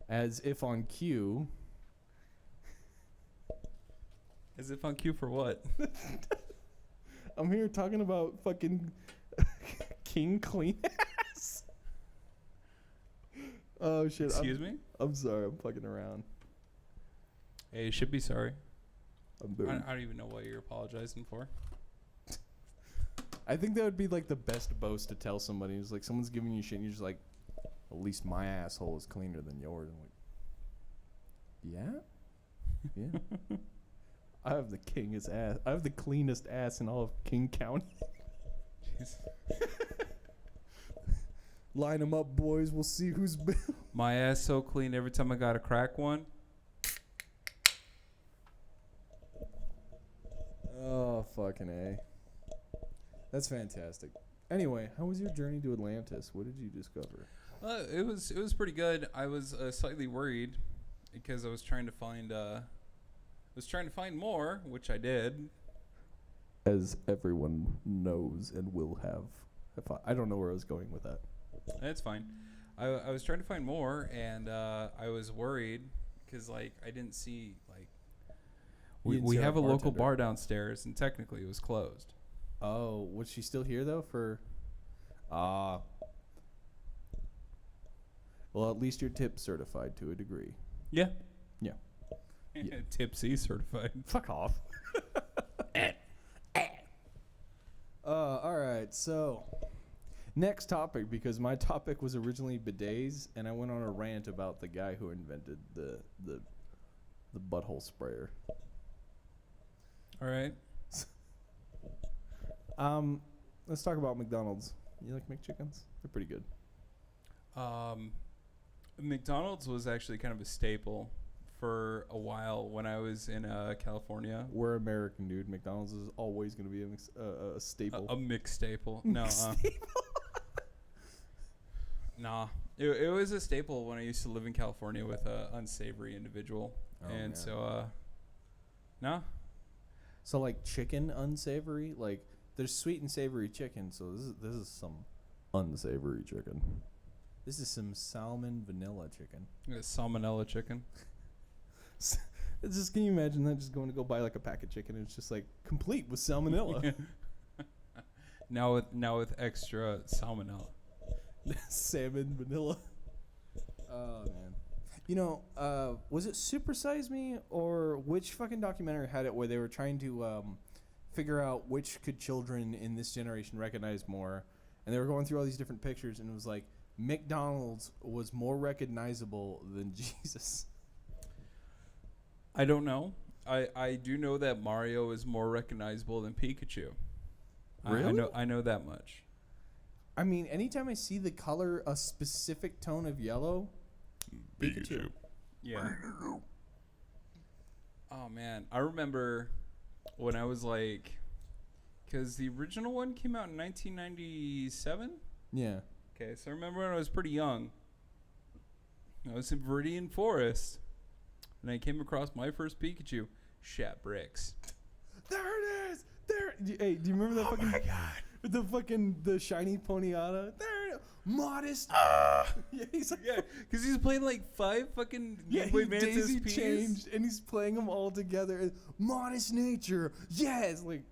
As if on cue. As if on cue for what? I'm here talking about fucking king clean ass. Oh shit. Excuse me? I'm sorry. I'm fucking around. Hey, you should be sorry. I'm I don't even know what you're apologizing for. I think that would be like the best boast to tell somebody. It's like someone's giving you shit and you're just like, at least my asshole is cleaner than yours. I'm like, yeah? Yeah. I have the kingest ass. I have the cleanest ass in all of King County. Jeez. Line them up, boys. We'll see who's been. My ass so clean every time I got to crack one. Oh, fucking A. That's fantastic. Anyway, how was your journey to Atlantis? What did you discover? It was pretty good. I was slightly worried because I was trying to find more, which I did. As everyone knows and will have. I don't know where I was going with that. That's fine. I was trying to find more, and I was worried because like I didn't see like we have a local bar downstairs, and technically it was closed. Oh, was she still here though? Well, at least you're tip certified to a degree. Yeah. Yeah. Yeah. Tipsy certified. Fuck off. All right. So, next topic, because my topic was originally bidets, and I went on a rant about the guy who invented the butthole sprayer. All right. Let's talk about McDonald's. You like McChickens? They're pretty good. McDonald's was actually kind of a staple for a while when I was in California. We're American, dude. McDonald's is always going to be a staple. A mixed staple. No. Nah. It was a staple when I used to live in California with a unsavory individual, and so no. So like chicken unsavory, like there's sweet and savory chicken. So this is some unsavory chicken. This is some salmon vanilla chicken. Salmonella chicken. It's just, can you imagine that? Just going to go buy like a pack of chicken and it's just like complete with salmonella. now with extra salmonella. Salmon vanilla. Oh man. You know, was it Super Size Me or which fucking documentary had it where they were trying to figure out which could children in this generation recognize more, and they were going through all these different pictures, and it was like McDonald's was more recognizable than Jesus. I don't know. I do know that Mario is more recognizable than Pikachu. Really? I know that much. I mean, anytime I see the color, a specific tone of yellow, Pikachu. Yeah. Oh man, I remember when I was like, because the original one came out in 1997. Yeah. Okay, so I remember when I was pretty young. I was in Viridian Forest, and I came across my first Pikachu. Shat bricks. There it is. There. Hey, do you remember that fucking? Oh my god. The shiny Ponyta. There it is. Modest. Yeah, he's like, Because he's playing like 5 fucking yeah, Game Boy he Advance daisy SPs. changed, and he's playing them all together. Modest nature. Yes, like.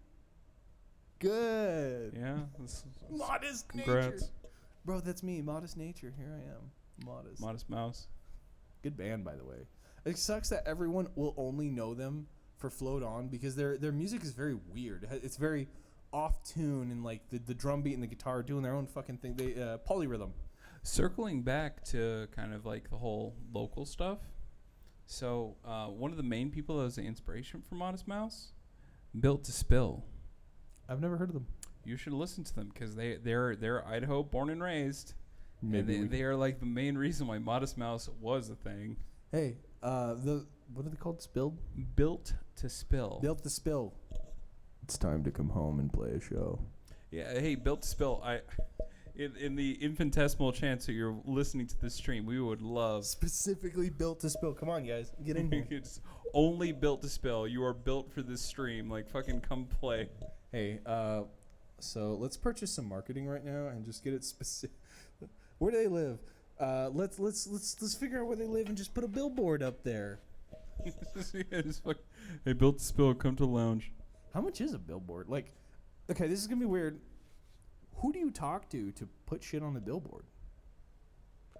Good. Yeah. Modest Congrats. nature. Bro, that's me. Modest nature. Here I am. Modest Mouse. Good band, by the way. It sucks that everyone will only know them for Float On because their music is very weird. It's very off tune, and like the drum beat and the guitar doing their own fucking thing. They polyrhythm. Circling back to kind of like the whole local stuff. So one of the main people that was the inspiration for Modest Mouse, Built to Spill. I've never heard of them. You should listen to them because they're Idaho born and raised. Maybe and they are like the main reason why Modest Mouse was a thing. Hey, what are they called? Spilled? Built to Spill. Built to Spill. It's time to come home and play a show. Yeah, hey, Built to Spill. In the infinitesimal chance that you're listening to this stream, we would love Specifically Built to Spill. Come on, guys, get in here. It's only Built to Spill. You are built for this stream. Like, fucking come play. Hey, so let's purchase some marketing right now and just get it specific. Where do they live? Let's figure out where they live and just put a billboard up there. Hey, Built to Spill, come to the lounge. How much is a billboard? Like, okay, this is gonna be weird. Who do you talk to put shit on the billboard?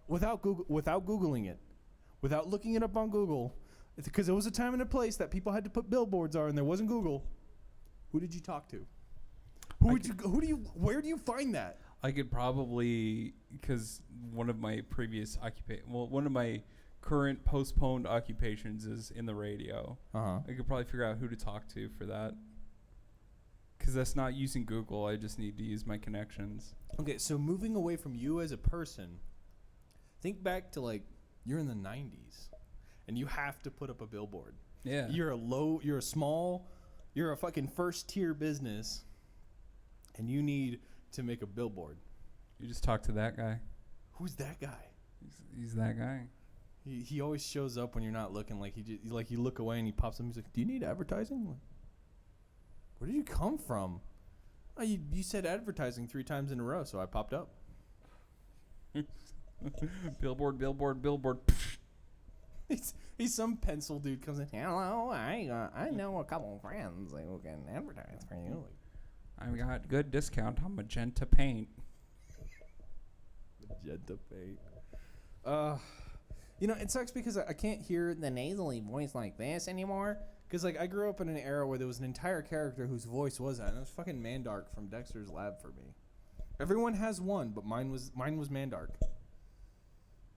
Without googling it, without looking it up on Google, because there was a time and a place that people had to put billboards on, and there wasn't Google. Who did you talk to? Where do you find that? I could probably, because one of my current postponed occupations is in the radio. I could probably figure out who to talk to for that. Because that's not using Google. I just need to use my connections. Okay, so moving away from you as a person, think back to like you're in the 90s, and you have to put up a billboard. Yeah. You're a fucking first tier business, and you need to make a billboard. You just talk to that guy. Who's that guy? He's that guy. He always shows up when you're not looking. Like you look away and he pops up. He's like, "Do you need advertising? Like, where did you come from?" Oh, you said advertising 3 times in a row, so I popped up. Billboard. He's some pencil dude comes in. Hello, I know a couple of friends who can advertise for you. I've got good discount on magenta paint. Magenta paint. You know, it sucks because I can't hear The nasally voice like this anymore. because like I grew up in an era where there was an entire character whose voice was that, and it was fucking Mandark from Dexter's Lab for me. Everyone has one, but mine was Mandark.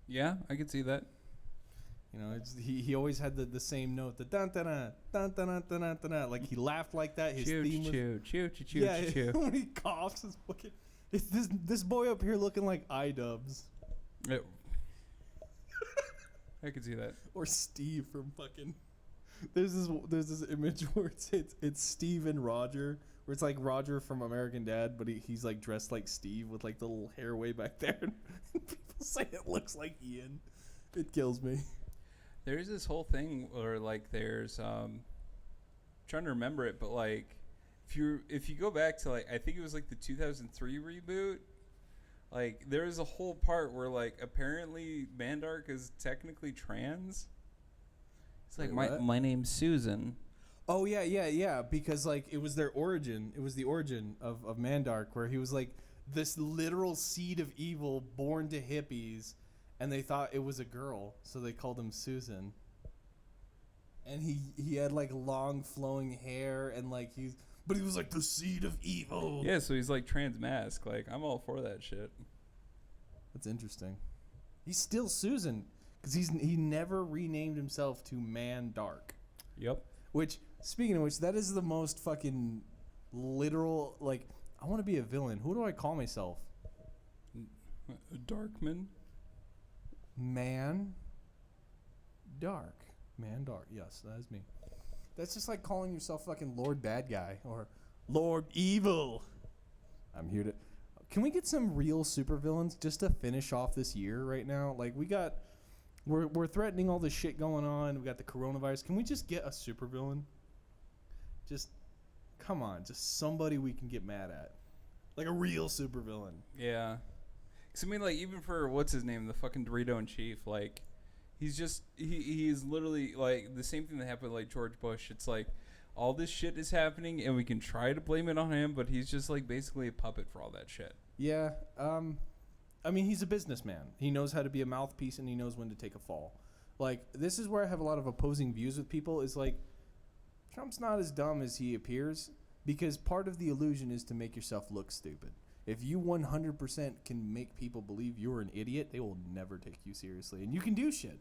Yeah, I could see that. You know, he always had the same note, the dun dun dun dun dun dun dun dun. Like he laughed like that. His theme was chew. when he coughs, his fucking it's this boy up here looking like iDubbbz I could see that. or Steve from fucking. There's this image where it's Steve and Roger, where it's like Roger from American Dad, but he's like dressed like Steve with like the little hair way back there. And people say it looks like Ian. It kills me. There's this whole thing where like there's trying to remember it, but like if you go back to like I think it was like the 2003 reboot, like there's a whole part where like apparently Mandark is technically trans. It's like Wait, my name's Susan. Oh yeah. Because like it was their origin. It was the origin of Mandark, where he was like this literal seed of evil born to hippies, and they thought it was a girl, so they called him Susan. And he had like long flowing hair, and like but he was like the seed of evil. Yeah, so he's like trans mask. Like I'm all for that shit. That's interesting. He's still Susan because he never renamed himself to Mandark. Yep. Which, speaking of which, that is the most fucking literal, like, I want to be a villain. Who do I call myself? Darkman. Man Dark. Yes, that is me. That's just like calling yourself fucking Lord Bad Guy or Lord Evil. I'm here to... Can we get some real supervillains just to finish off this year right now? Like, we're threatening all this shit going on. We got the coronavirus. Can we just get a supervillain? Just, come on. Just somebody we can get mad at. Like a real supervillain. Yeah. Cause I mean, like, even for what's his name, the fucking Dorito in Chief, like, he's literally like the same thing that happened with like George Bush. It's like all this shit is happening, and we can try to blame it on him, but he's just like basically a puppet for all that shit. Yeah. I mean, he's a businessman. He knows how to be a mouthpiece, and he knows when to take a fall. Like, this is where I have a lot of opposing views with people. Is like, Trump's not as dumb as he appears, because part of the illusion is to make yourself look stupid. If you 100% can make people believe you're an idiot, they will never take you seriously. And you can do shit.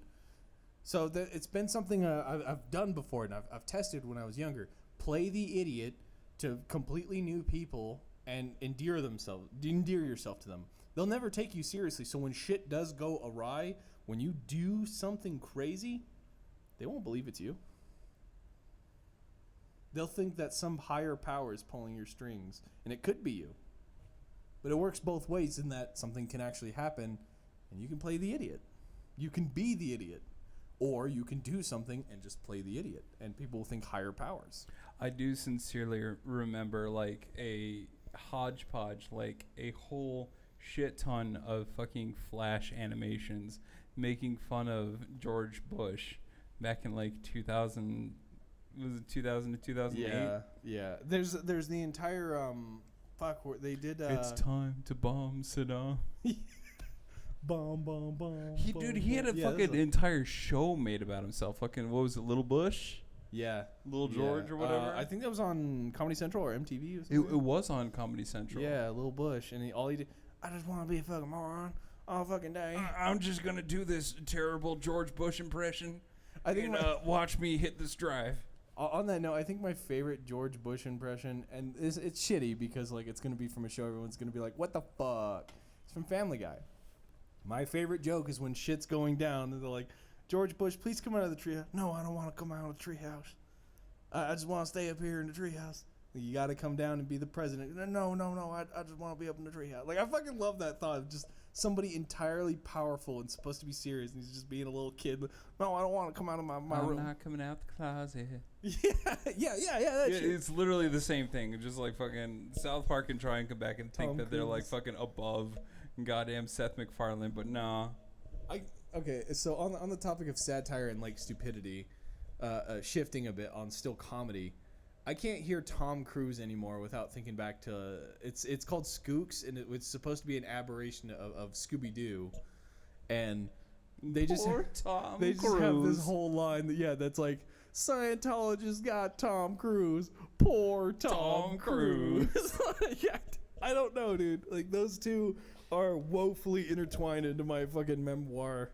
So it's been something I've done before, and I've tested when I was younger. Play the idiot to completely new people and endear yourself to them. They'll never take you seriously. So when shit does go awry, when you do something crazy, they won't believe it's you. They'll think that some higher power is pulling your strings, and it could be you. But it works both ways in that something can actually happen, and you can play the idiot. You can be the idiot. Or you can do something and just play the idiot, and people will think higher powers. I do sincerely remember like a hodgepodge, like a whole shit ton of fucking Flash animations making fun of George Bush back in like 2000. Was it 2000 to 2008? Yeah. There's the entire where they did. It's time to bomb Saddam. Bomb. He had a fucking entire show made about himself. Fucking, what was it, Little Bush? Yeah. Little George or whatever? I think that was on Comedy Central or MTV or It was on Comedy Central. Yeah, Little Bush. And all he did, I just want to be a fucking moron all fucking day. I'm just going to do this terrible George Bush impression. I think watch me hit this drive. On that note, I think my favorite George Bush impression, and it's shitty because like it's going to be from a show everyone's going to be like, what the fuck? It's from Family Guy. My favorite joke is when shit's going down and they're like, George Bush, please come out of the treehouse. No, I don't want to come out of the treehouse. I just want to stay up here in the treehouse. You got to come down and be the president. No. I just want to be up in the treehouse. Like, I fucking love that thought of just somebody entirely powerful and supposed to be serious, and he's just being a little kid. No, I don't want to come out of my room. I'm not coming out the closet. Yeah. That shit. It's literally the same thing. Just like fucking South Park can try and come back and think Tom that they're like Cruise. fucking above goddamn Seth MacFarlane, but nah. Okay, so on the topic of satire and like stupidity, shifting a bit on still comedy, I can't hear Tom Cruise anymore without thinking back to it's called Skooks, and it was supposed to be an aberration of Scooby Doo, and they just Poor Tom they just Cruise. have this whole line that's like Scientologist got Tom Cruise, poor Tom Cruise. Yeah, I don't know, dude. Like those two are woefully intertwined into my fucking memoir.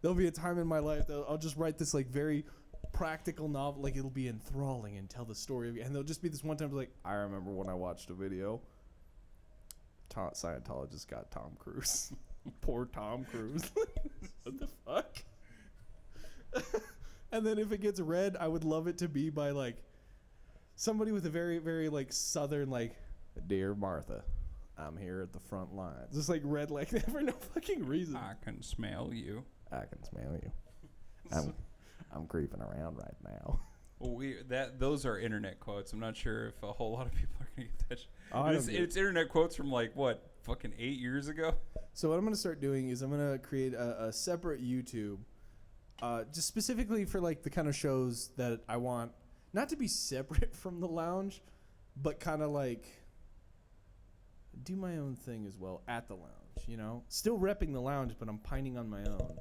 There'll be a time in my life that I'll just write this like very practical novel, like it'll be enthralling and tell the story of it, and there'll just be this one time like, I remember when I watched a video, Scientologist got Tom Cruise. Poor Tom Cruise. What the fuck? And then if it gets read, I would love it to be by like somebody with a very, very like southern like, Dear Martha, I'm here at the front lines. Just like red like that for no fucking reason. I can smell you. I can smell you. I'm creeping around right now. Well, those are internet quotes. I'm not sure if a whole lot of people are gonna get that. I don't get It's internet quotes from like what, fucking 8 years ago. So what I'm gonna start doing is I'm gonna create a separate YouTube, just specifically for like the kind of shows that I want not to be separate from the lounge, but kind of like do my own thing as well at the lounge. You know, still repping the lounge, but I'm pining on my own.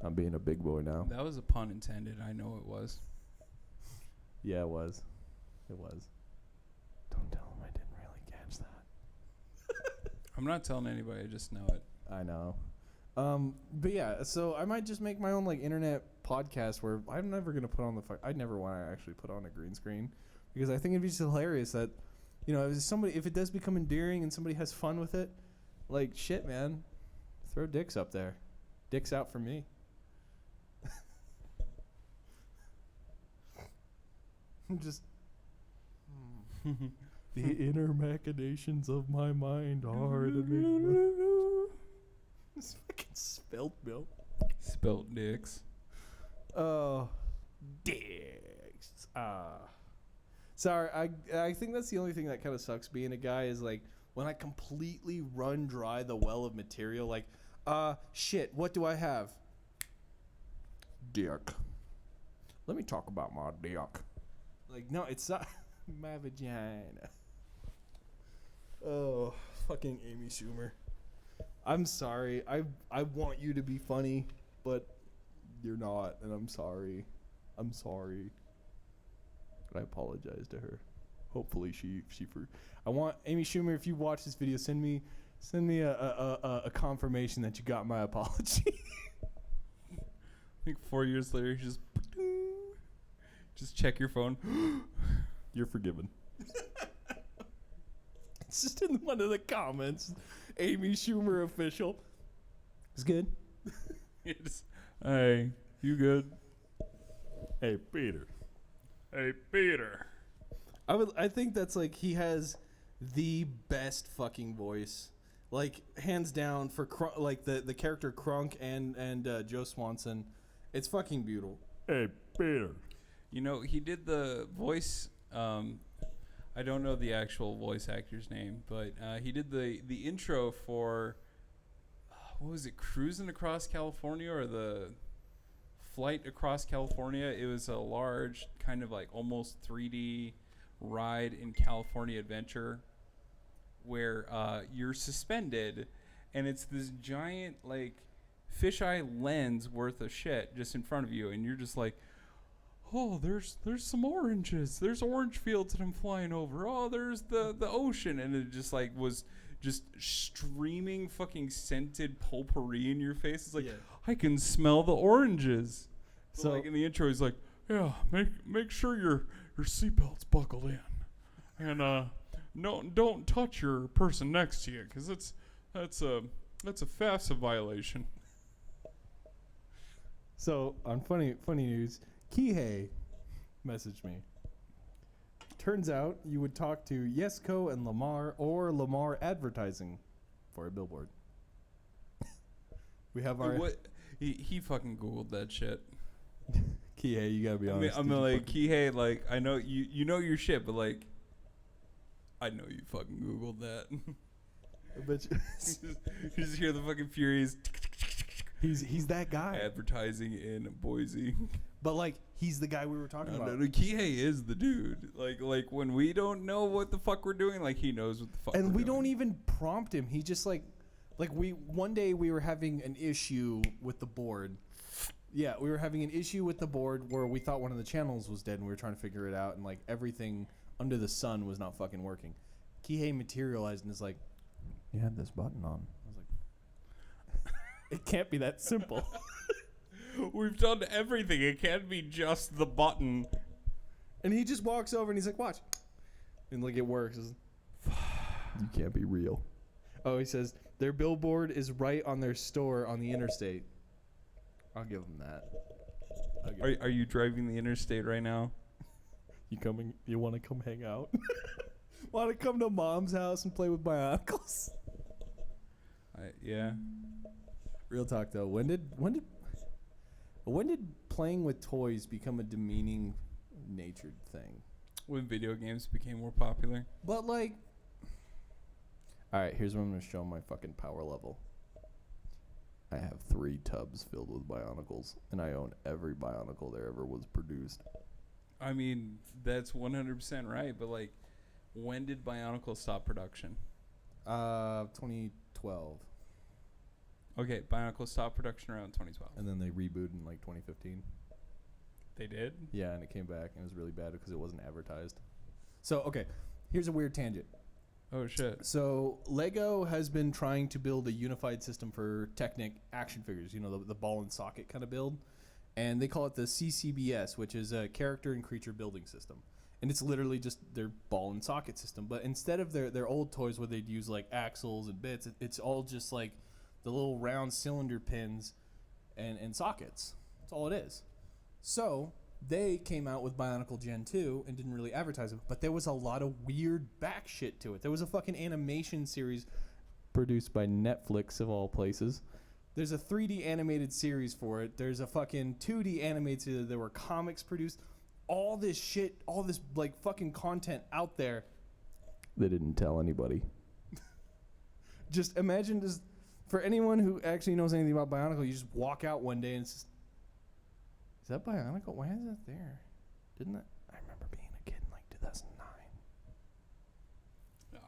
I'm being a big boy now. That was a pun intended. I know it was. Yeah, it was. It was. Don't tell him I didn't really catch that. I'm not telling anybody. I just know it. I know. But yeah, so I might just make my own like internet podcast where I'm never gonna put on I'd never want to actually put on a green screen because I think it'd be just hilarious that, you know, if it does become endearing and somebody has fun with it, like shit, man, throw dicks up there, dicks out for me. Just the inner machinations of my mind are the big. It's fucking spelt milk. Spelt dicks. Oh, dicks. Sorry, I think that's the only thing that kind of sucks being a guy is like when I completely run dry the well of material. Like, shit, what do I have? Dick. Let me talk about my dick. Like, no, it's not my vagina. Oh, fucking Amy Schumer. I'm sorry. I want you to be funny, but you're not, and I'm sorry. I'm sorry. I apologize to her. Hopefully she I want Amy Schumer, if you watch this video, send me a confirmation that you got my apology. I think 4 years later, you just check your phone. You're forgiven. It's just in one of the comments. Amy Schumer official. It's good. Hey, you good? Hey, Peter. Hey, Peter. I think that's like he has the best fucking voice, like hands down for like the character Krunk and Joe Swanson. It's fucking beautiful. Hey, Peter. You know, he did the voice. I don't know the actual voice actor's name, but he did the intro for what was it, Cruising Across California or the Flight Across California. It was a large kind of like almost 3D ride in California adventure where you're suspended and it's this giant like fisheye lens worth of shit just in front of you, and you're just like, oh, there's some oranges. There's orange fields that I'm flying over. Oh, there's the ocean. And it just like was just streaming fucking scented potpourri in your face. It's like, I can smell the oranges. So like in the intro, he's like, yeah, make sure your seatbelt's buckled in. And no, don't touch your person next to you because that's a FAFSA violation. So on funny news, Kihei messaged me. Turns out you would talk to Yesco and Lamar or Lamar Advertising for a billboard. We have our... What? He fucking Googled that shit. Kihei, you gotta be honest. I'm like, Kihei, like, I know you know your shit, but like, I know you fucking Googled that. I bet you... You just hear the fucking Furies. He's that guy. Advertising in Boise. But like, he's the guy we were talking about. No, Kihei is the dude. Like when we don't know what the fuck we're doing, like he knows what the fuck. And we're we doing. don't even prompt him. He just like one day we were having an issue with the board. Yeah, we were having an issue with the board where we thought one of the channels was dead and we were trying to figure it out, and like everything under the sun was not fucking working. Kihei materialized and is like, You had this button on. I was like, it can't be that simple. We've done everything. It can't be just the button. And he just walks over and he's like, watch. And like it works. You can't be real. Oh, he says, their billboard is right on their store on the interstate. I'll give him that. Are you driving the interstate right now? You coming? You want to come hang out? Want to come to mom's house and play with Bionicles? Yeah. Real talk though. When did playing with toys become a demeaning natured thing? When video games became more popular. But like, all right, here's what I'm gonna show my fucking power level. I have 3 tubs filled with Bionicles, and I own every Bionicle there ever was produced. I mean, that's 100% right, but like, when did Bionicle stop production? 2012, Okay, Bionicle stopped production around 2012. and then they rebooted in like 2015. They did? Yeah, and it came back, and it was really bad because it wasn't advertised. So, okay, here's a weird tangent. Oh, shit. So, Lego has been trying to build a unified system for Technic action figures, you know, the ball and socket kind of build. And they call it the CCBS, which is a character and creature building system. And it's literally just their ball and socket system. But instead of their old toys where they'd use like axles and bits, it's all just like the little round cylinder pins and sockets. That's all it is. So they came out with Bionicle Gen 2 and didn't really advertise it. But there was a lot of weird back shit to it. There was a fucking animation series produced by Netflix, of all places. There's a 3D animated series for it. There's a fucking 2D animated series. There were comics produced. All this shit, all this like fucking content out there. They didn't tell anybody. Just imagine this. For anyone who actually knows anything about Bionicle, you just walk out one day and it's just, is that Bionicle? Why is that there? Didn't that? I remember being a kid in like 2009.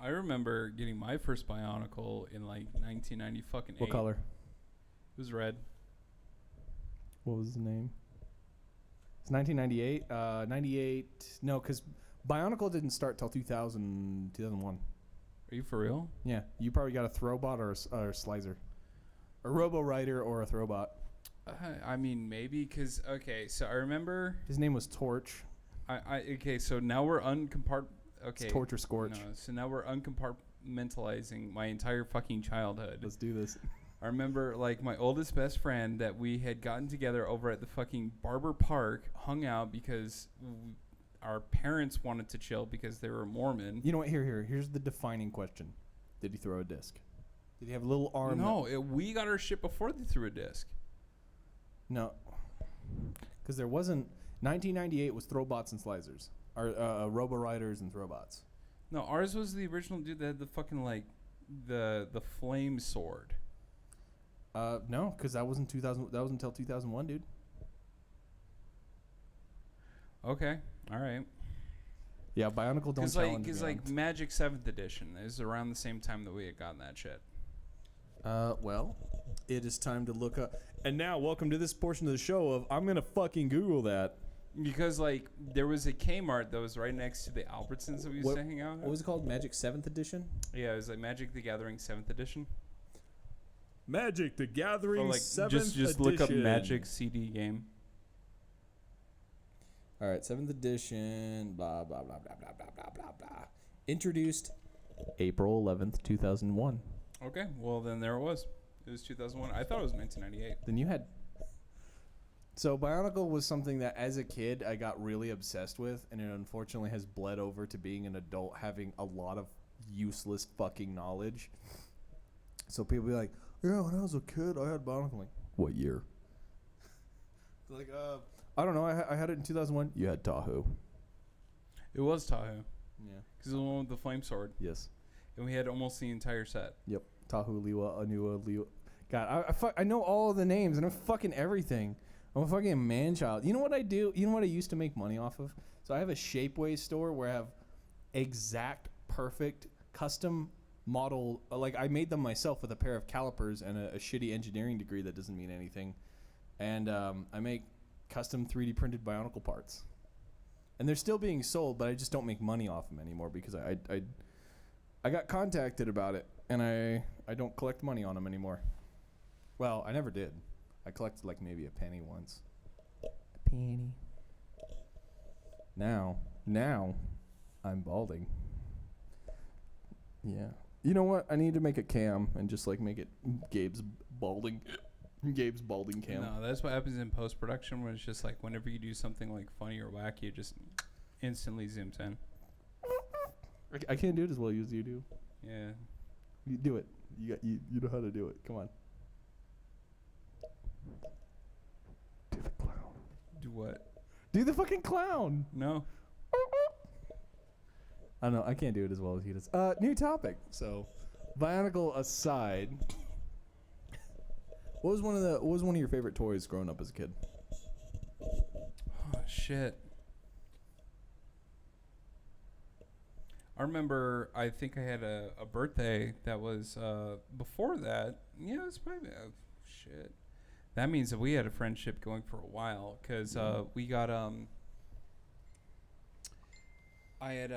I remember getting my first Bionicle in like 1990 fucking 8. What color? It was red. What was the name? It's 1998. 98. No, because Bionicle didn't start till 2001. Are you for real? Yeah, you probably got a Throwbot or a Slicer. A Robo Rider or a Throwbot. I mean, maybe, because, okay, so I remember... His name was Torch. Okay, so now we're okay. It's Torch or Scorch. No, so now we're uncompartmentalizing my entire fucking childhood. Let's do this. I remember, like, my oldest best friend that we had gotten together over at the fucking Barber Park, hung out because our parents wanted to chill because they were Mormon. You know what? Here's the defining question. Did he throw a disc? Did he have a little arm? No, we got our shit before they threw a disc. No. Because there wasn't... 1998 was Throwbots and Slicers. Or Robo Riders and Throwbots. No, ours was the original dude that had the fucking, like, the flame sword. No, because that wasn't 2000. That was until 2001, dude. Okay, all right. Yeah, Bionicle don't challenge Because like Magic 7th Edition is around the same time that we had gotten that shit. Well, it is time to look up. And now, welcome to this portion of the show of I'm gonna fucking Google that. Because like there was a Kmart that was right next to the Albertsons that we used to hang out. What was it called? Magic 7th Edition? Yeah, it was like Magic the Gathering 7th Edition. Magic the Gathering Or like 7th just look up Magic CD game. All right, 7th edition, blah, blah, blah, blah, blah, blah, blah, blah, blah. Introduced April 11th, 2001. Okay, well then there it was. It was 2001. I thought it was 1998. Then you had... So Bionicle was something that as a kid I got really obsessed with, and it unfortunately has bled over to being an adult having a lot of useless fucking knowledge. So people be like, yeah, when I was a kid, I had Bionicle. I'm like, what year? Like, I don't know. I had it in 2001. You had Tahoe. It was Tahoe. Yeah. Because it was the one with the flame sword. Yes. And we had almost the entire set. Yep. Tahoe, Liwa, Anua, Liwa. God, I know all of the names, and I'm fucking everything. I'm a fucking man-child. You know what I do? You know what I used to make money off of? So I have a Shapeways store where I have exact, perfect, custom model. Like, I made them myself with a pair of calipers and a shitty engineering degree that doesn't mean anything. And I make custom 3D printed Bionicle parts. And they're still being sold, but I just don't make money off them anymore because I got contacted about it, and I don't collect money on them anymore. Well, I never did. I collected like maybe a penny once. A penny. Now, I'm balding. Yeah. You know what? I need to make a cam and just like make it Gabe's balding cam. No, that's what happens in post-production where it's just like whenever you do something like funny or wacky, it just instantly zooms in. I can't do it as well as you do. Yeah. You do it. You know how to do it. Come on. Do the clown. Do what? Do the fucking clown. No. I don't know. I can't do it as well as he does. New topic. So, Bionicle aside, what was one of your favorite toys growing up as a kid? Oh, shit. I remember, I think I had a birthday that was before that. Yeah, it's probably, shit. That means that we had a friendship going for a while because we got, I had,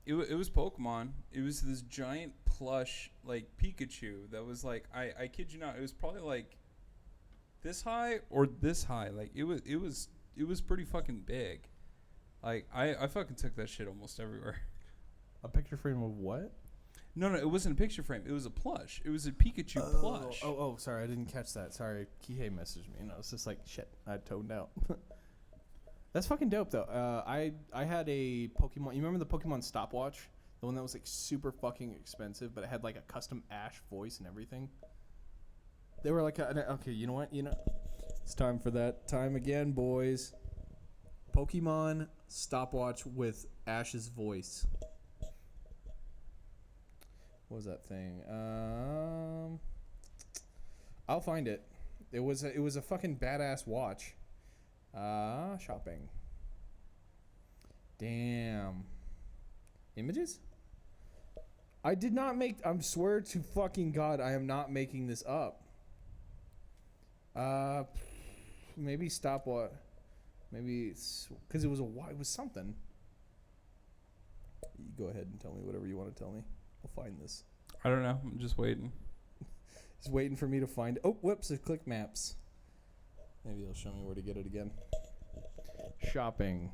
it was Pokemon. It was this giant plush, like, Pikachu that was like, I kid you not, it was probably like this high or this high. Like, it was pretty fucking big. Like, I fucking took that shit almost everywhere. A picture frame of what? No, it wasn't a picture frame. It was a plush. It was a Pikachu plush. Oh, sorry. I didn't catch that. Sorry. Kihei messaged me, and I was just like, shit, I toned out. That's fucking dope, though. I had a Pokemon. You remember the Pokemon stopwatch? The one that was, like, super fucking expensive, but it had, like, a custom Ash voice and everything? They were like, okay, you know what? It's time for that time again, boys. Pokemon stopwatch with Ash's voice. What was that thing? I'll find it. It was a fucking badass watch. Shopping. Damn. Images? I did not make. I swear to fucking God, I am not making this up. Maybe stopwatch. Maybe it's because it was something. You go ahead and tell me whatever you want to tell me. I'll find this. I don't know. I'm just waiting. He's waiting for me to find. Oh, whoops! It click maps. Maybe it'll show me where to get it again. Shopping.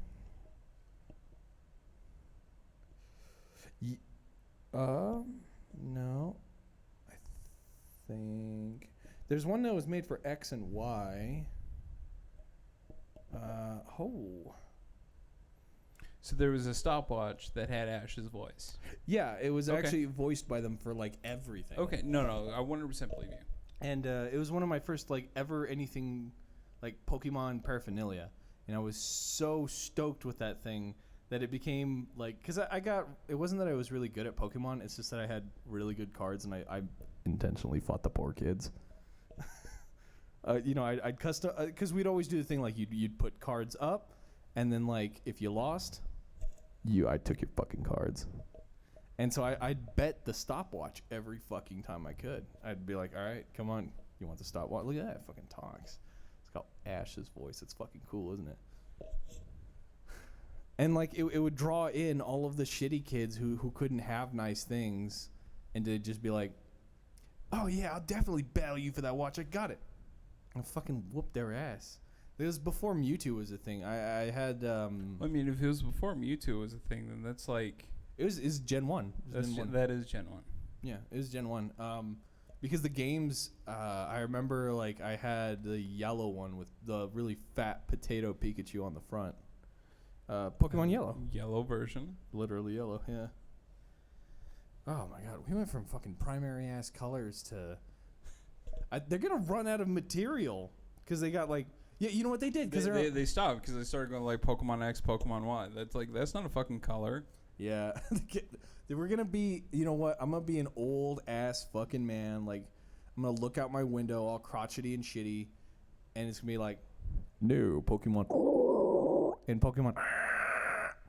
No. I think there's one that was made for X and Y. So there was a stopwatch that had Ash's voice. Yeah, it was Okay. actually voiced by them for like everything. Okay, no, I 100% believe you. And it was one of my first like ever anything like Pokemon paraphernalia, and I was so stoked with that thing that it became like, because I got, it wasn't that I was really good at Pokemon, it's just that I had really good cards, and I intentionally fought the poor kids. I'd custom, because we'd always do the thing like you'd put cards up, and then like if you lost, I took your fucking cards. And so I'd bet the stopwatch every fucking time I could. I'd be like, all right, come on, you want the stopwatch? Look at that, it fucking talks. It's got Ash's voice. It's fucking cool, isn't it? And like it would draw in all of the shitty kids who couldn't have nice things, and to just be like, oh yeah, I'll definitely battle you for that watch. I got it. And fucking whoop their ass. It was before Mewtwo was a thing. I had. I mean, if it was before Mewtwo was a thing, then that's like. It was Gen 1. That is Gen 1. Yeah, it was Gen 1. Because the games, I remember like I had the yellow one with the really fat potato Pikachu on the front. Pokemon Yellow. Yellow version. Literally yellow, yeah. Oh my God, we went from fucking primary ass colors to. They're gonna run out of material because they got like. Yeah, you know what they did? Because they stopped because they started going like Pokemon X, Pokemon Y. That's not a fucking color. Yeah, they were gonna be. You know what? I'm gonna be an old ass fucking man. Like, I'm gonna look out my window, all crotchety and shitty, and it's gonna be like, no Pokemon, and Pokemon,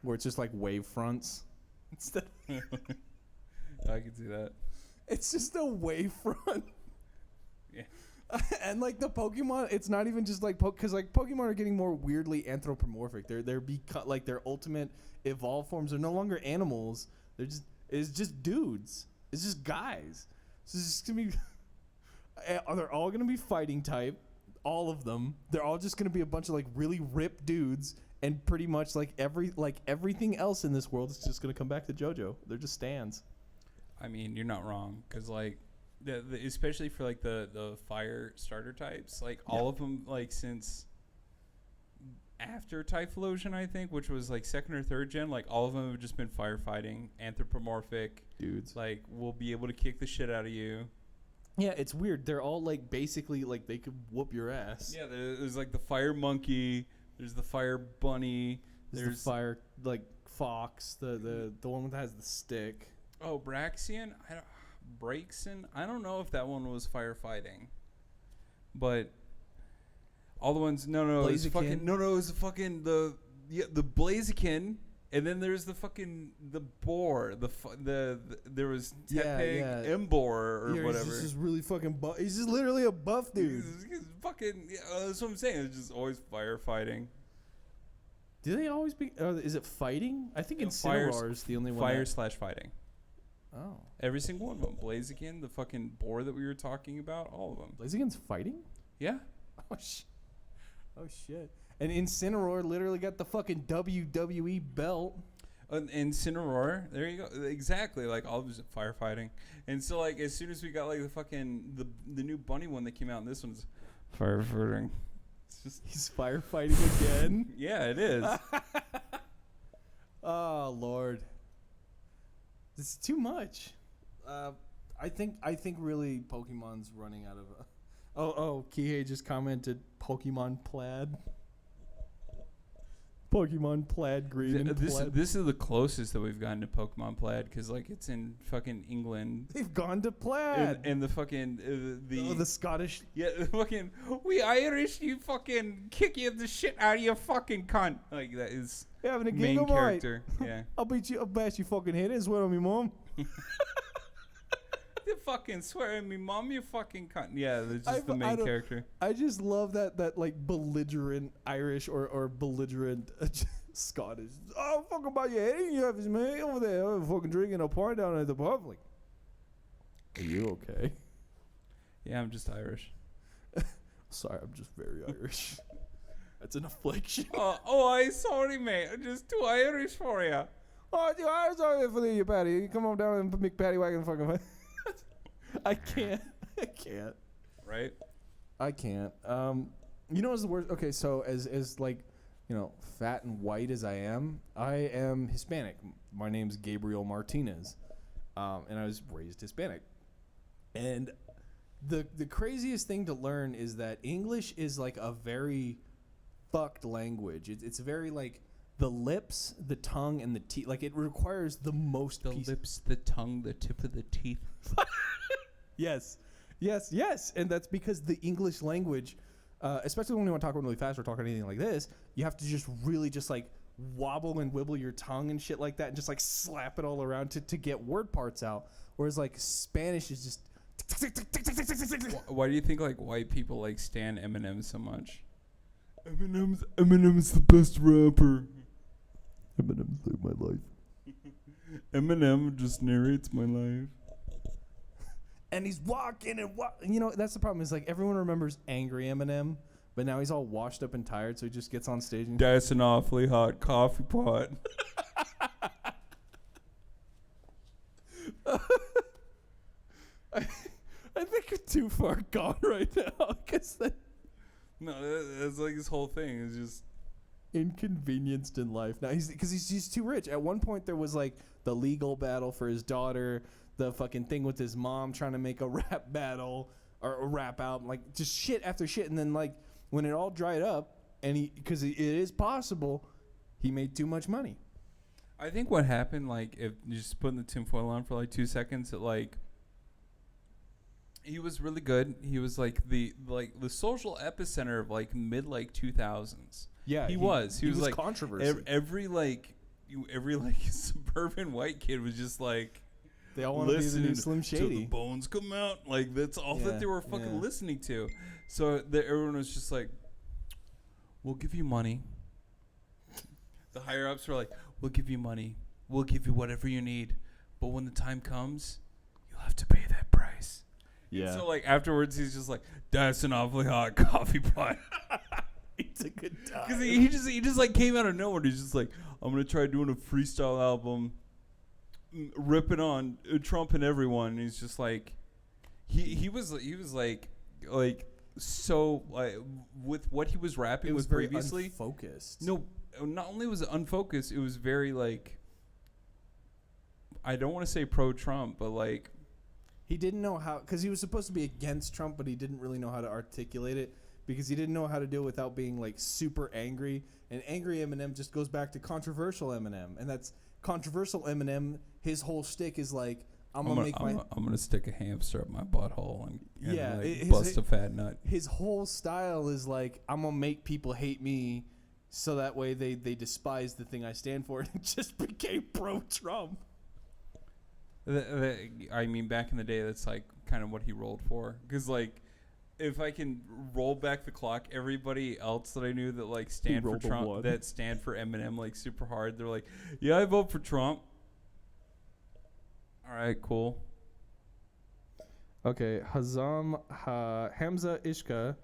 where it's just like wave fronts. Instead, I can see that. it's just a wave front. Yeah. And like the Pokemon, it's not even just like because like Pokemon are getting more weirdly anthropomorphic. They're like their ultimate evolved forms are no longer animals. It's just dudes. It's just guys. So it's just gonna be. They're all gonna be fighting type, all of them. They're all just gonna be a bunch of like really ripped dudes, and pretty much like everything else in this world is just gonna come back to JoJo. They're just stands. I mean, you're not wrong because like. Especially for like the fire starter types, like all of them, like since after Typhlosion, I think, which was like second or third gen. Like all of them have just been firefighting, anthropomorphic dudes. Like we'll be able to kick the shit out of you. Yeah, it's weird. They're all like basically like they could whoop your ass. Yeah, there's like the fire monkey. There's the fire bunny. There's the fire like fox. The one that has the stick. Oh, Braxian. Braxen. I don't know if that one was firefighting, but all the ones. No, it's fucking. No, it's the fucking the Blaziken. And then there's the boar. There was Tepig Embor or whatever. He's just really fucking he's just literally a buff dude. He's fucking. Yeah, that's what I'm saying. It's just always firefighting. Do they always be? Is it fighting? I think Incineroar is the only one. Fire/fighting. Oh. Every single one of them. Blaziken, the fucking boar that we were talking about, all of them. Blaziken's fighting? Yeah. Oh shit. And Incineroar literally got the fucking WWE belt. Incineroar, there you go. Exactly, like all of them firefighting. And so like as soon as we got like the fucking the new bunny one that came out, and this one's firefighting. It's just he's firefighting again. Yeah, it is. Oh Lord. It's too much. I think really Pokemon's running out of Kihei just commented Pokemon plaid. Pokemon plaid green and plaid. This is the closest that we've gotten to Pokemon plaid because like it's in fucking England. They've gone to plaid. And the fucking the Scottish. Yeah, the fucking we Irish. You fucking kick you the shit out of your fucking cunt. Like that is having a main character. Yeah. I'll bash you fucking head and swear on me mom. You fucking swear at me, mom, you fucking cunt. Yeah, that's just the main character. I just love that like belligerent Irish or belligerent Scottish. Oh, fuck about your head. You have his man over there fucking drinking a pint down at the public. Are you okay? Yeah, I'm just Irish. Sorry, I'm just very Irish. That's an affliction. I'm sorry, mate. I'm just too Irish for you. Oh, I'm sorry for you, Patty. You come on down and make Patty wagon fucking face. I can't. Right? I can't. You know what's the worst? Okay, so as like, you know, fat and white as I am Hispanic. My name's Gabriel Martinez, and I was raised Hispanic. And the craziest thing to learn is that English is like a very fucked language. It's very like the lips, the tongue, and the teeth. Like it requires the most. The lips, the tongue, the tip of the teeth. Yes. And that's because the English language, especially when you want to talk really fast or talk anything like this, you have to just really just like wobble and wibble your tongue and shit like that and just like slap it all around to get word parts out. Whereas like Spanish is just. Why do you think like white people like stan Eminem so much? Eminem's the best rapper. Eminem's like my life. Eminem just narrates my life. And he's walking and you know, that's the problem is like everyone remembers angry Eminem, but now he's all washed up and tired, so he just gets on stage and that's an awfully hot coffee pot. I think you're too far gone right now. No, that's like his whole thing is just inconvenienced in life. Now he's too rich. At one point there was like the legal battle for his daughter, the fucking thing with his mom trying to make a rap battle or a rap album, like just shit after shit. And then like when it all dried up, and because it is possible, he made too much money. I think what happened, like if you just putting the tinfoil on for like 2 seconds, it like he was really good. He was like the social epicenter of like mid like 2000s. Yeah, he was. He was like controversy. Every suburban white kid was just like. They all want to be the new Slim Shady. Till the bones come out. Like, that's all that they were fucking listening to. So everyone was just like, we'll give you money. The higher-ups were like, we'll give you money. We'll give you whatever you need. But when the time comes, you'll have to pay that price. Yeah. And so, like, afterwards, he's just like, that's an awfully hot coffee pot. It's a good time. Because he just, like, came out of nowhere. He's just like, I'm going to try doing a freestyle album. Ripping on Trump and everyone. He's just like he was like so like with what he was rapping It was with very previously. unfocused. No, not only was it unfocused, it was very like. I don't want to say pro-Trump, but like. He didn't know how, because he was supposed to be against Trump, but he didn't really know how to articulate it because he didn't know how to do it without being like super angry. And angry Eminem just goes back to controversial Eminem, and that's controversial Eminem. His whole shtick is like, I'm gonna stick a hamster up my butthole and like bust a fat nut. His whole style is like, I'm gonna make people hate me, so that way they despise the thing I stand for. And it just became pro-Trump. I mean, back in the day, that's like kind of what he rolled for. Because like, if I can roll back the clock, everybody else that I knew that like stand for Trump, that stand for Eminem like super hard, they're like, yeah, I vote for Trump. All right, cool. Okay, Hamza Ishka.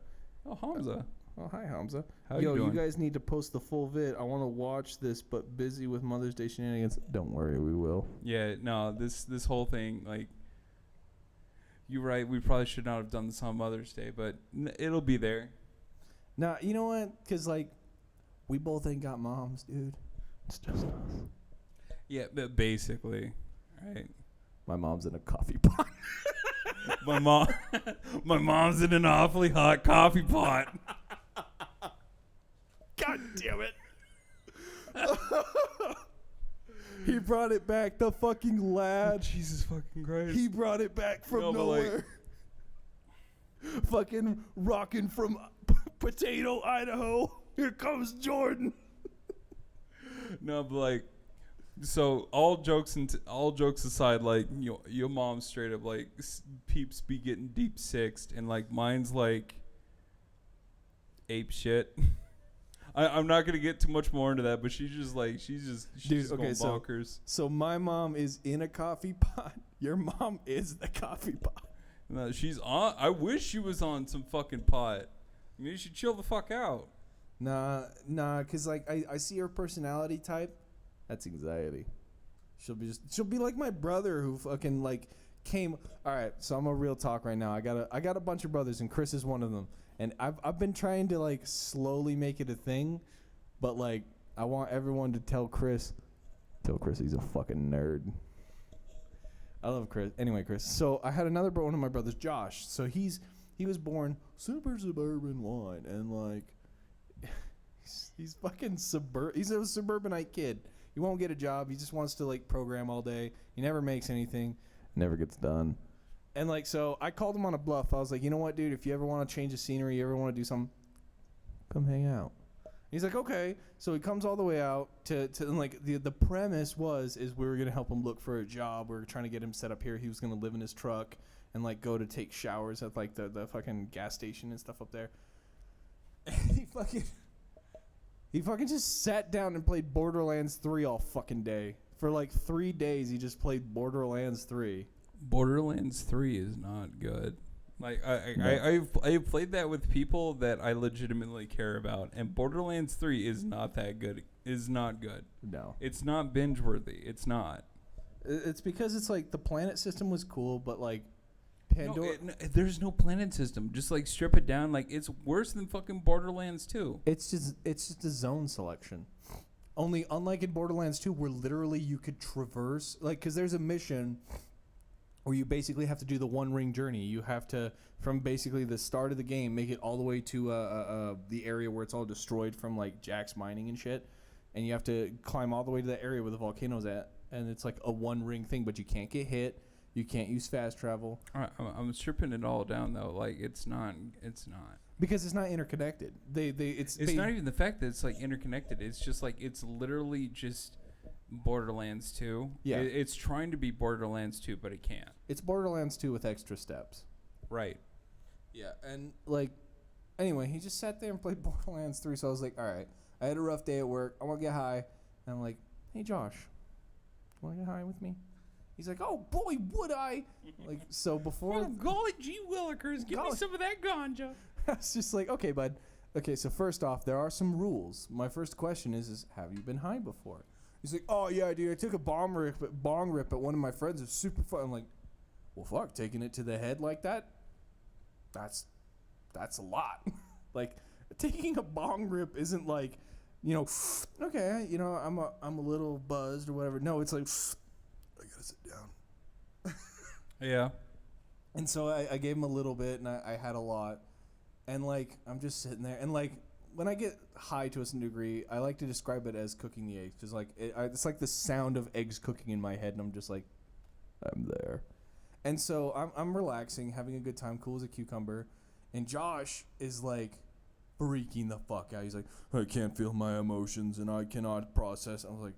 Oh, Hamza. Oh, hi, Hamza. How you doing? You guys need to post the full vid. I want to watch this, but busy with Mother's Day shenanigans. Don't worry, we will. Yeah, no, this whole thing, like, you're right. We probably should not have done this on Mother's Day, but it'll be there. Nah, you know what? Because, like, we both ain't got moms, dude. It's just us. Yeah, but basically, right? My mom's in a coffee pot. my mom's in an awfully hot coffee pot. God damn it. He brought it back, the fucking lad. Jesus fucking Christ. He brought it back from nowhere. Fucking rocking from Potato, Idaho. Here comes Jordan. No, but like, so all jokes aside, like, you know, your mom straight up like peeps be getting deep sixed, and like mine's like ape shit. I'm not gonna get too much more into that, but she's just going bonkers. So my mom is in a coffee pot. Your mom is the coffee pot. No, she's on. I wish she was on some fucking pot. I mean, you should chill the fuck out. Nah, cause like I see her personality type. That's anxiety. She'll be like my brother who fucking like came. All right, so I'm a real talk right now. I got a bunch of brothers, and Chris is one of them. And I've been trying to like slowly make it a thing, but like I want everyone to tell Chris he's a fucking nerd. I love Chris. Anyway, Chris. So I had one of my brothers, Josh. So he was born super suburban white, and like he's fucking he's a suburbanite kid. He won't get a job. He just wants to like program all day. He never makes anything. Never gets done. And like, so I called him on a bluff. I was like, you know what, dude? If you ever want to change the scenery, you ever want to do something, come hang out. He's like, okay. So he comes all the way out to and like the premise is we were gonna help him look for a job. We were trying to get him set up here. He was gonna live in his truck and like go to take showers at like the fucking gas station and stuff up there. And he fucking just sat down and played Borderlands 3 all fucking day. For like 3 days, he just played Borderlands 3. Borderlands 3 is not good. Like I've played that with people that I legitimately care about, and Borderlands 3 is not that good. Is not good. No, it's not binge worthy. It's not. It's because it's like the planet system was cool, but like Pandora. There's no planet system. Just like strip it down. Like it's worse than fucking Borderlands 2. It's just a zone selection. Only unlike in Borderlands 2, where literally you could traverse, like, because there's a mission where you basically have to do the One Ring journey. You have to, from basically the start of the game, make it all the way to the area where it's all destroyed from like Jack's mining and shit, and you have to climb all the way to that area where the volcano's at, and it's like a One Ring thing, but you can't get hit. You can't use fast travel. All right, I'm stripping it all down though. Like it's not. Because it's not interconnected. It's not even the fact that it's like interconnected. It's just like it's literally just Borderlands 2. Yeah. It's trying to be Borderlands 2, but it can't. It's Borderlands 2 with extra steps. Right. Yeah, and like, anyway, he just sat there and played Borderlands 3. So I was like, all right, I had a rough day at work. I want to get high. And I'm like, hey, Josh, you want to get high with me? He's like, oh, boy, would I? Like, so before... Oh, golly gee willikers, give me some of that ganja. I was just like, okay, bud. Okay, so first off, there are some rules. My first question is have you been high before? He's like, oh, yeah, dude, I took a bong rip at one of my friends. It was super fun. I'm like, well, fuck, taking it to the head like that? That's that's a lot. Like, taking a bong rip isn't like, you know, okay, you know, I'm a little buzzed or whatever. No, it's like, I gotta sit down. Yeah. And so I gave him a little bit, and I had a lot. And, like, I'm just sitting there. And, like, when I get high to a certain degree, I like to describe it as cooking the eggs. Because, like, it's like the sound of eggs cooking in my head, and I'm just like, I'm there. And so I'm relaxing, having a good time, cool as a cucumber. And Josh is, like, freaking the fuck out. He's like, I can't feel my emotions, and I cannot process. I was like,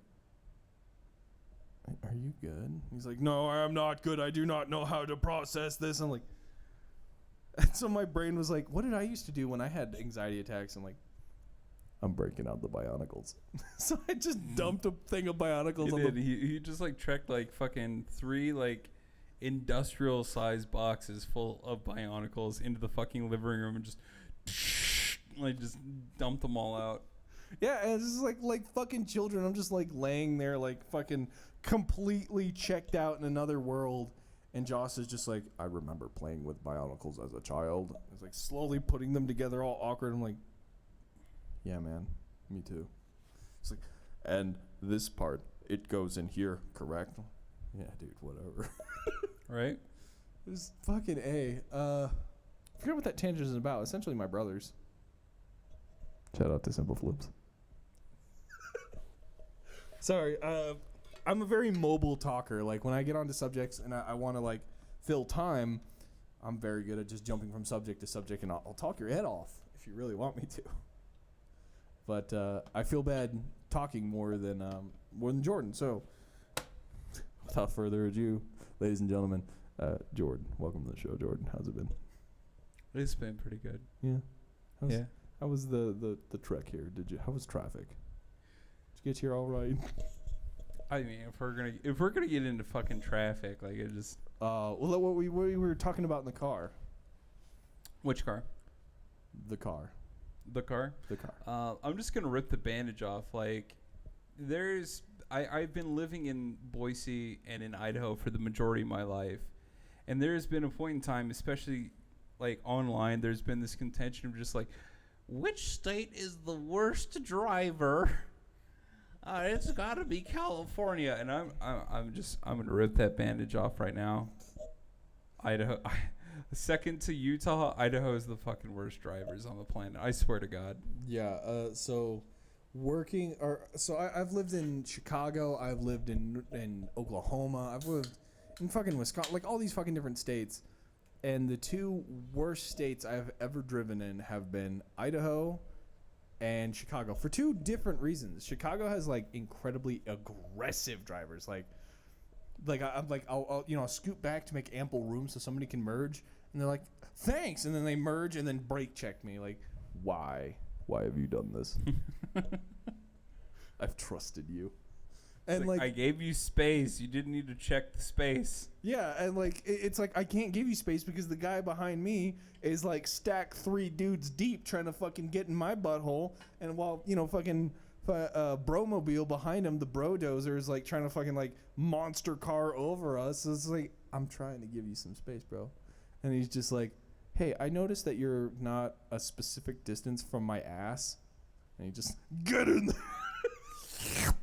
are you good? He's like, no, I am not good. I do not know how to process this. I'm like, and so my brain was like, what did I used to do when I had anxiety attacks? I'm like, I'm breaking out the Bionicles. So I just dumped a thing of Bionicles on the... He just, like, trekked, like, fucking 3, like, industrial-sized boxes full of Bionicles into the fucking living room and just, like, just dumped them all out. Yeah, and it's just like fucking children. I'm just, like, laying there, like, fucking completely checked out in another world. And Joss is just like, I remember playing with Bionicles as a child. It's like slowly putting them together, all awkward. I'm like, yeah, man, me too. It's like, and this part, it goes in here, correct? Yeah, dude, whatever. Right? It's fucking A. I forget what that tangent is about. Essentially, my brothers. Shout out to Simple Flips. Sorry, I'm a very mobile talker. Like, when I get onto subjects and I want to, like, fill time, I'm very good at just jumping from subject to subject, and I'll talk your head off if you really want me to. But I feel bad talking more than Jordan. So, without further ado, ladies and gentlemen, Jordan, welcome to the show. Jordan, how's it been? It's been pretty good. Yeah. How was the trek here? How was traffic? Did you get here all right? I mean, if we're gonna get into fucking traffic, like, it just... Well, what we were talking about in the car. Which car? The car. The car? The car. I'm just gonna rip the bandage off. Like, I've been living in Boise and in Idaho for the majority of my life, and there's been a point in time, especially, like, online, there's been this contention of just like, which state is the worst driver? It's got to be California, and I'm gonna rip that bandage off right now. Idaho, second to Utah, Idaho is the fucking worst drivers on the planet. I swear to God. Yeah. So I've lived in Chicago. I've lived in Oklahoma. I've lived in fucking Wisconsin. Like, all these fucking different states, and the two worst states I've ever driven in have been Idaho and Chicago, for two different reasons. Chicago has, like, incredibly aggressive drivers. I'll scoot back to make ample room so somebody can merge, and they're like, thanks, and then they merge and then brake check me. Like, why have you done this? I've trusted you. And like, I gave you space. You didn't need to check the space. Yeah, and, like, it's like, I can't give you space because the guy behind me is, like, stacked 3 dudes deep trying to fucking get in my butthole, and while, you know, fucking Bromobile behind him, the Brodozer, is, like, trying to fucking, like, monster car over us. So it's like, I'm trying to give you some space, bro. And he's just like, hey, I noticed that you're not a specific distance from my ass. And he just, get in there.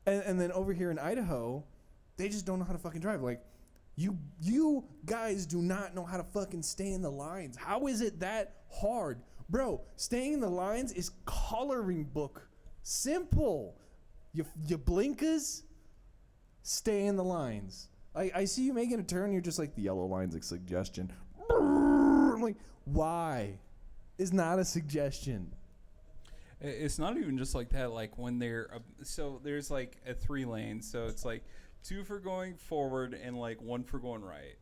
And then over here in Idaho, they just don't know how to fucking drive. Like, you guys do not know how to fucking stay in the lines. How is it that hard? Bro, staying in the lines is coloring book simple. You blinkers, stay in the lines. I see you making a turn, you're just like, the yellow line's a suggestion. I'm like, why? It's not a suggestion. It's not even just like that. Like, when they're so there's, like, a 3 lane, so it's like 2 for going forward and, like, 1 for going right.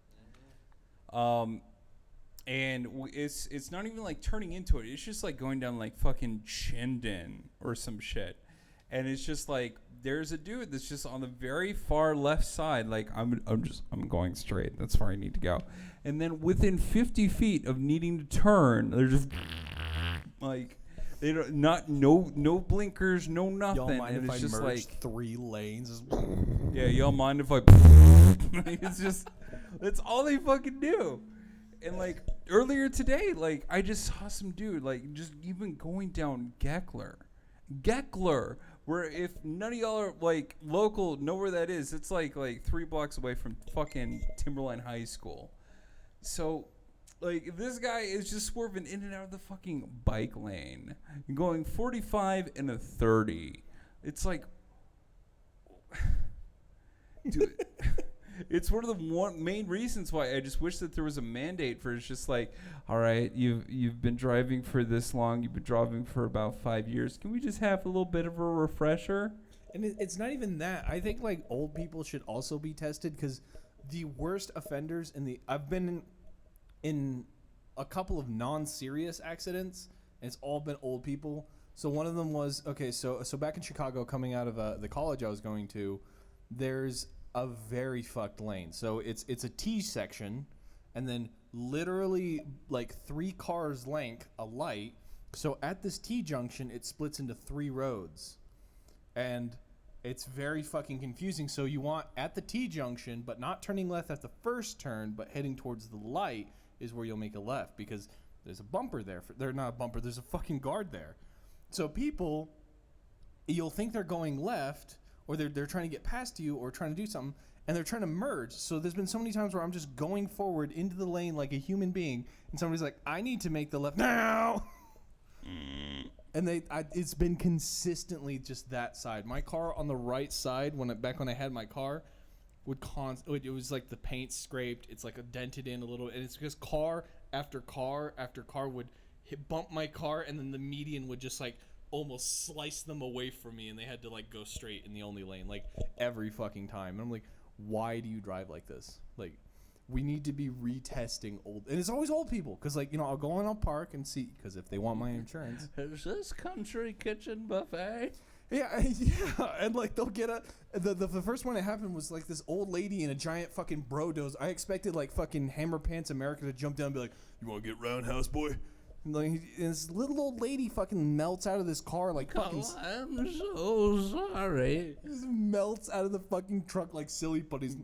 And it's not even, like, turning into it. It's just, like, going down, like, fucking Chinden or some shit. And it's just like, there's a dude that's just on the very far left side. Like, I'm going straight. That's where I need to go. And then within 50 feet of needing to turn, they're just like, they don't, no blinkers, no nothing. Y'all mind and if it's I just merge like 3 lanes? Yeah, y'all mind if I? It's just, that's all they fucking do. And like earlier today, like I just saw some dude like just even going down Geckler, where if none of y'all are like local, know where that is. It's like 3 blocks away from fucking Timberline High School. So, like, if this guy is just swerving in and out of the fucking bike lane, going 45 and a 30, it's like, dude. It's one of the main reasons why I just wish that there was a mandate for it's just like, all right, you've been driving for this long, you've been driving for about 5 years. Can we just have a little bit of a refresher? And it's not even that. I think like old people should also be tested because the worst offenders I've been in a couple of non-serious accidents, and it's all been old people. So one of them was so back in Chicago, coming out of the college I was going to, there's a very fucked lane. So it's a T section, and then literally like 3 cars length a light. So at this T junction, it splits into 3 roads, and it's very fucking confusing. So you want at the T junction, but not turning left at the first turn, but heading towards the light is where you'll make a left, because there's a bumper there. They're not a bumper. There's a fucking guard there. So people, you'll think they're going left, or they're trying to get past you or trying to do something, and they're trying to merge. So there's been so many times where I'm just going forward into the lane like a human being, and somebody's like, I need to make the left now. And it's been consistently just that side. My car on the right side, back when I had my car, it was like the paint scraped. It's like a dented in a little, and it's because car after car after car would bump my car, and then the median would just like almost slice them away from me, and they had to like go straight in the only lane like every fucking time. And I'm like, why do you drive like this? Like, we need to be retesting old, and it's always old people, because like, I'll go in, I'll park and see, because if they want my insurance. Is this country kitchen buffet? Yeah, and like they'll get the first one that happened was like this old lady in a giant fucking bro-doze. I expected like fucking Hammer Pants America to jump down and be like, you want to get roundhouse, boy? And like, this little old lady fucking melts out of this car like fucking. Oh, I'm so sorry. Just melts out of the fucking truck like silly putties.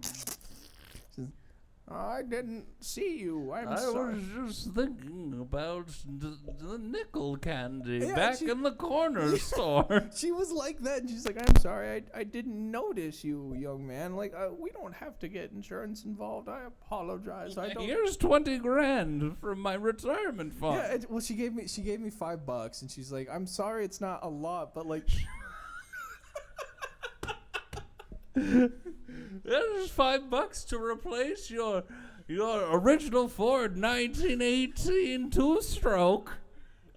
I didn't see you. I was just thinking about the nickel candy Yeah, in the corner store. She was like that, and she's like, I'm sorry, I didn't notice you, young man. Like, we don't have to get insurance involved. I apologize. I don't. Here's $20,000 from my retirement fund. Yeah, well, she gave me $5, and she's like, I'm sorry, it's not a lot, but like. There's $5 to replace your original Ford 1918 two-stroke.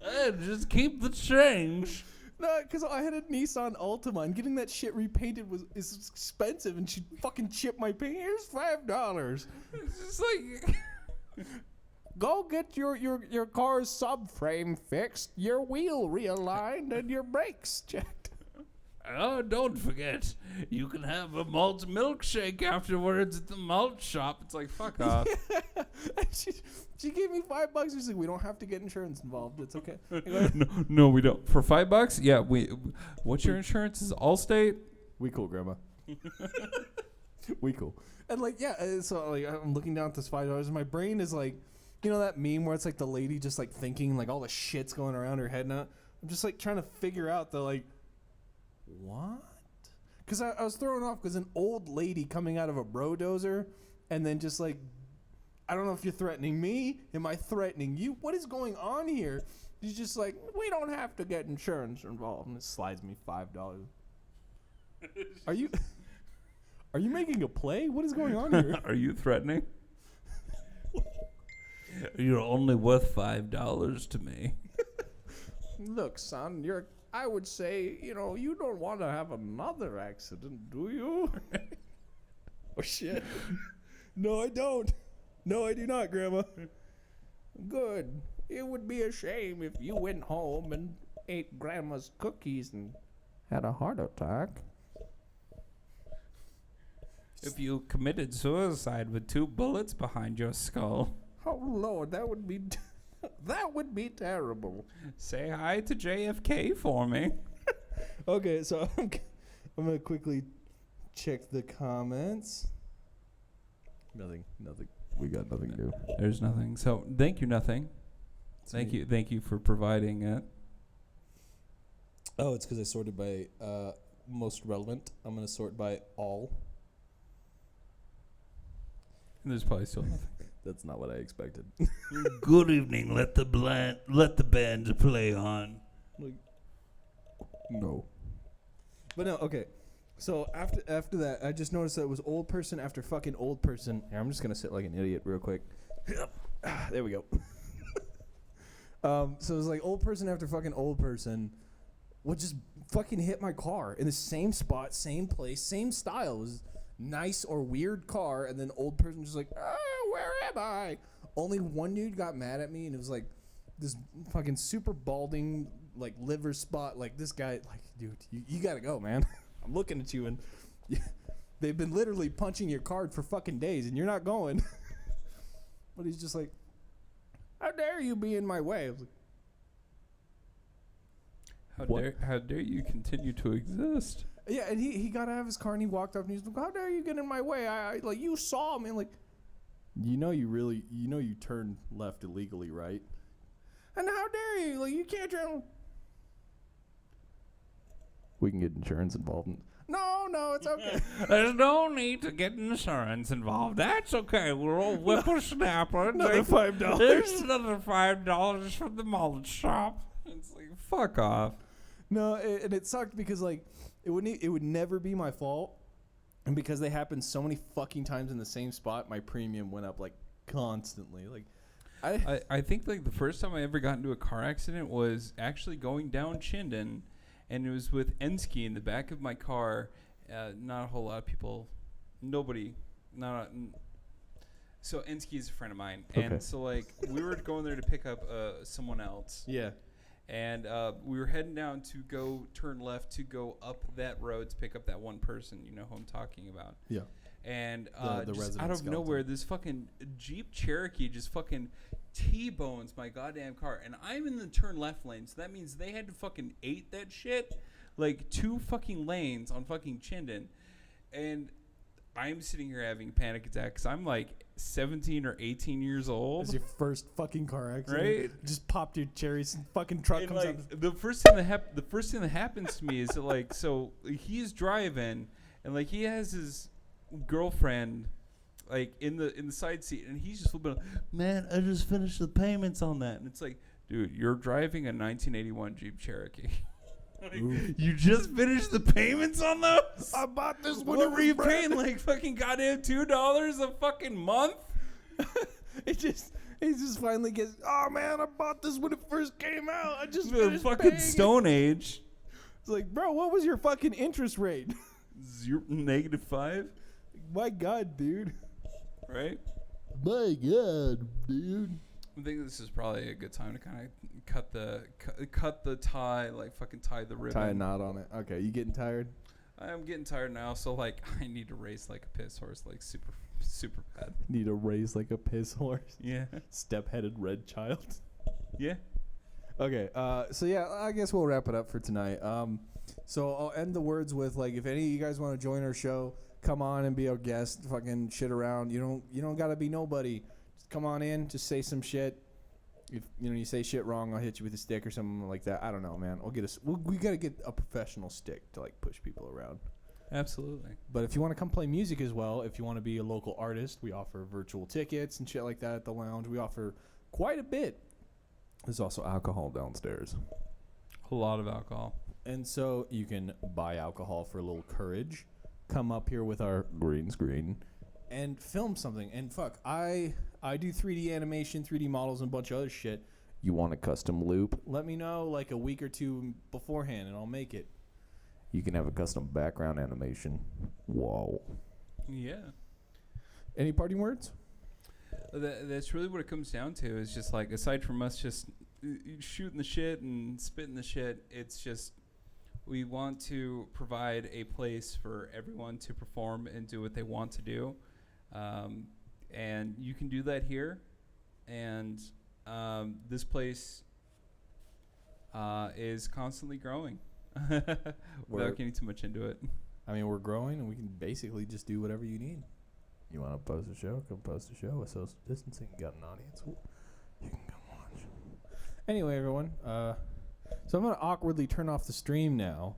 And just keep the change. No, because I had a Nissan Altima, and getting that shit repainted is expensive, and she fucking chipped my paint. Here's $5. It's just like... Go get your car's subframe fixed, your wheel realigned, and your brakes checked. Oh, don't forget, you can have a malt milkshake afterwards at the malt shop. It's like, fuck off. And she gave me $5. She's like, we don't have to get insurance involved. It's okay. No, we don't. For $5? Yeah, what's your insurance? Is it Allstate? We cool, Grandma. We cool. And like, yeah, so like, I'm looking down at this $5, and my brain is like, that meme where it's like the lady just like thinking like all the shit's going around her head now. I'm just like trying to figure out the like, what? Because I was thrown off because an old lady coming out of a bro-dozer, and then just like, I don't know if you're threatening me. Am I threatening you? What is going on here? She's just like, we don't have to get insurance involved. And it slides me $5. Are you making a play? What is going on here? Are you threatening? You're only worth $5 to me. Look, son, I would say, you don't want to have another accident, do you? Oh, shit. No, I don't. No, I do not, Grandma. Good. It would be a shame if you went home and ate Grandma's cookies and had a heart attack. If you committed suicide with 2 bullets behind your skull. Oh, Lord, that would be that would be terrible. Say hi to JFK for me. Okay, so I'm going to quickly check the comments. Nothing. We got nothing new. There's nothing. So thank you, nothing. Thank you for providing it. Oh, it's because I sorted by most relevant. I'm going to sort by all. And there's probably still nothing. That's not what I expected. Good evening. Let the band play on. No. But no, okay. So after that, I just noticed that it was old person after fucking old person. Here, I'm just going to sit like an idiot real quick. There we go. So it was like old person after fucking old person would just fucking hit my car in the same spot, same place, same style. It was nice or weird car, and then old person just like, where am I? Only one dude got mad at me, and it was like this fucking super balding, like liver spot. Like this guy, like, dude, you gotta go, man. I'm looking at you, and they've been literally punching your card for fucking days, and you're not going. But he's just like, how dare you be in my way? I was like, How dare you continue to exist? yeah, and he got out of his car and he walked up and he's like, how dare you get in my way? I like, you saw me. Like, you turned left illegally, right? and how dare you? Like, you can't turn. We can get insurance involved. No, it's okay. There's no need to get insurance involved. That's okay. We're all whippersnapper. Another $5. There's another $5 from the mullet shop. It's like, fuck off. No, and it sucked because like it would never be my fault, and because they happened so many fucking times in the same spot, my premium went up like constantly. Like, I think like the first time I ever got into a car accident was actually going down Chinden, and it was with Ensky in the back of my car. Not a whole lot of people, nobody, so Ensky is a friend of mine, and so like we were going there to pick up someone else. yeah. And we were heading down to go turn left to go up that road to pick up that one person. You know who I'm talking about. Yeah. And The just resident out of skeleton. nowhere, this fucking Jeep Cherokee just fucking T-bones my goddamn car. And I'm in the turn left lane, so that means they had to fucking ate that shit. Like 2 fucking lanes on fucking Chinden. And I'm sitting here having a panic attack because I'm like 17 or 18 years old. It's your first fucking car accident. Right? Just popped your cherries and fucking truck And comes like up. the first thing that happens to me is that like, so he's driving and like he has his girlfriend like in the side seat, and he's just flipping, man, I just finished the payments on that. And it's like, dude, you're driving a 1981 Jeep Cherokee. Like, you just finished the payments on those? I bought this one. What were you paying, like fucking goddamn $2 a fucking month? He just finally gets, oh man, I bought this when it first came out. I just The finished fucking paying it." Stone Age. It's like, bro, what was your fucking interest rate? -5, My God, dude. right? My God, dude. I think this is probably a good time to kind of cut the tie, like fucking tie the ribbon. Tie a knot on it. Okay, you getting tired? I'm getting tired now, so like I need to race like a piss horse, like super bad. Need to raise like a piss horse. Yeah, Step-headed red child. yeah. Okay, so yeah, I guess we'll wrap it up for tonight. So I'll end the words with like, if any of you guys want to join our show, come on and be our guest. Fucking shit around. You don't gotta be nobody. Just come on in. Just say some shit. If you say shit wrong, I'll hit you with a stick or something like that. I don't know, man. We gotta get a professional stick to like push people around. Absolutely. But if you want to come play music as well, if you want to be a local artist, we offer virtual tickets and shit like that at the lounge. We offer quite a bit. There's also alcohol downstairs. A lot of alcohol. And so you can buy alcohol for a little courage. Come up here with our Green screen. and film something. And fuck, I do 3D animation, 3D models, and a bunch of other shit. You want a custom loop? Let me know like a week or two beforehand, and I'll make it. You can have a custom background animation. Whoa. Yeah. Any parting words? That's really what it comes down to. Is just like, aside from us just shooting the shit and spitting the shit, it's just we want to provide a place for everyone to perform and do what they want to do, and you can do that here. And this place is constantly growing. Without getting too much into it. I mean, we're growing, and we can basically just do whatever you need. You want to post a show? Come post a show with social distancing. You got an audience. You can come watch. Anyway, everyone. So I'm going to awkwardly turn off the stream now.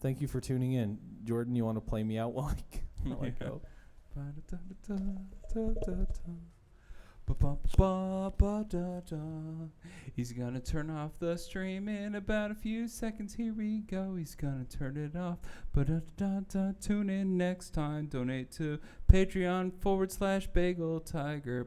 Thank you for tuning in. Jordan, you want to play me out while I go? He's gonna turn off the stream in about a few seconds. Here we go. He's gonna turn it off. Tune in next time. Donate to Patreon /Bagel Tiger.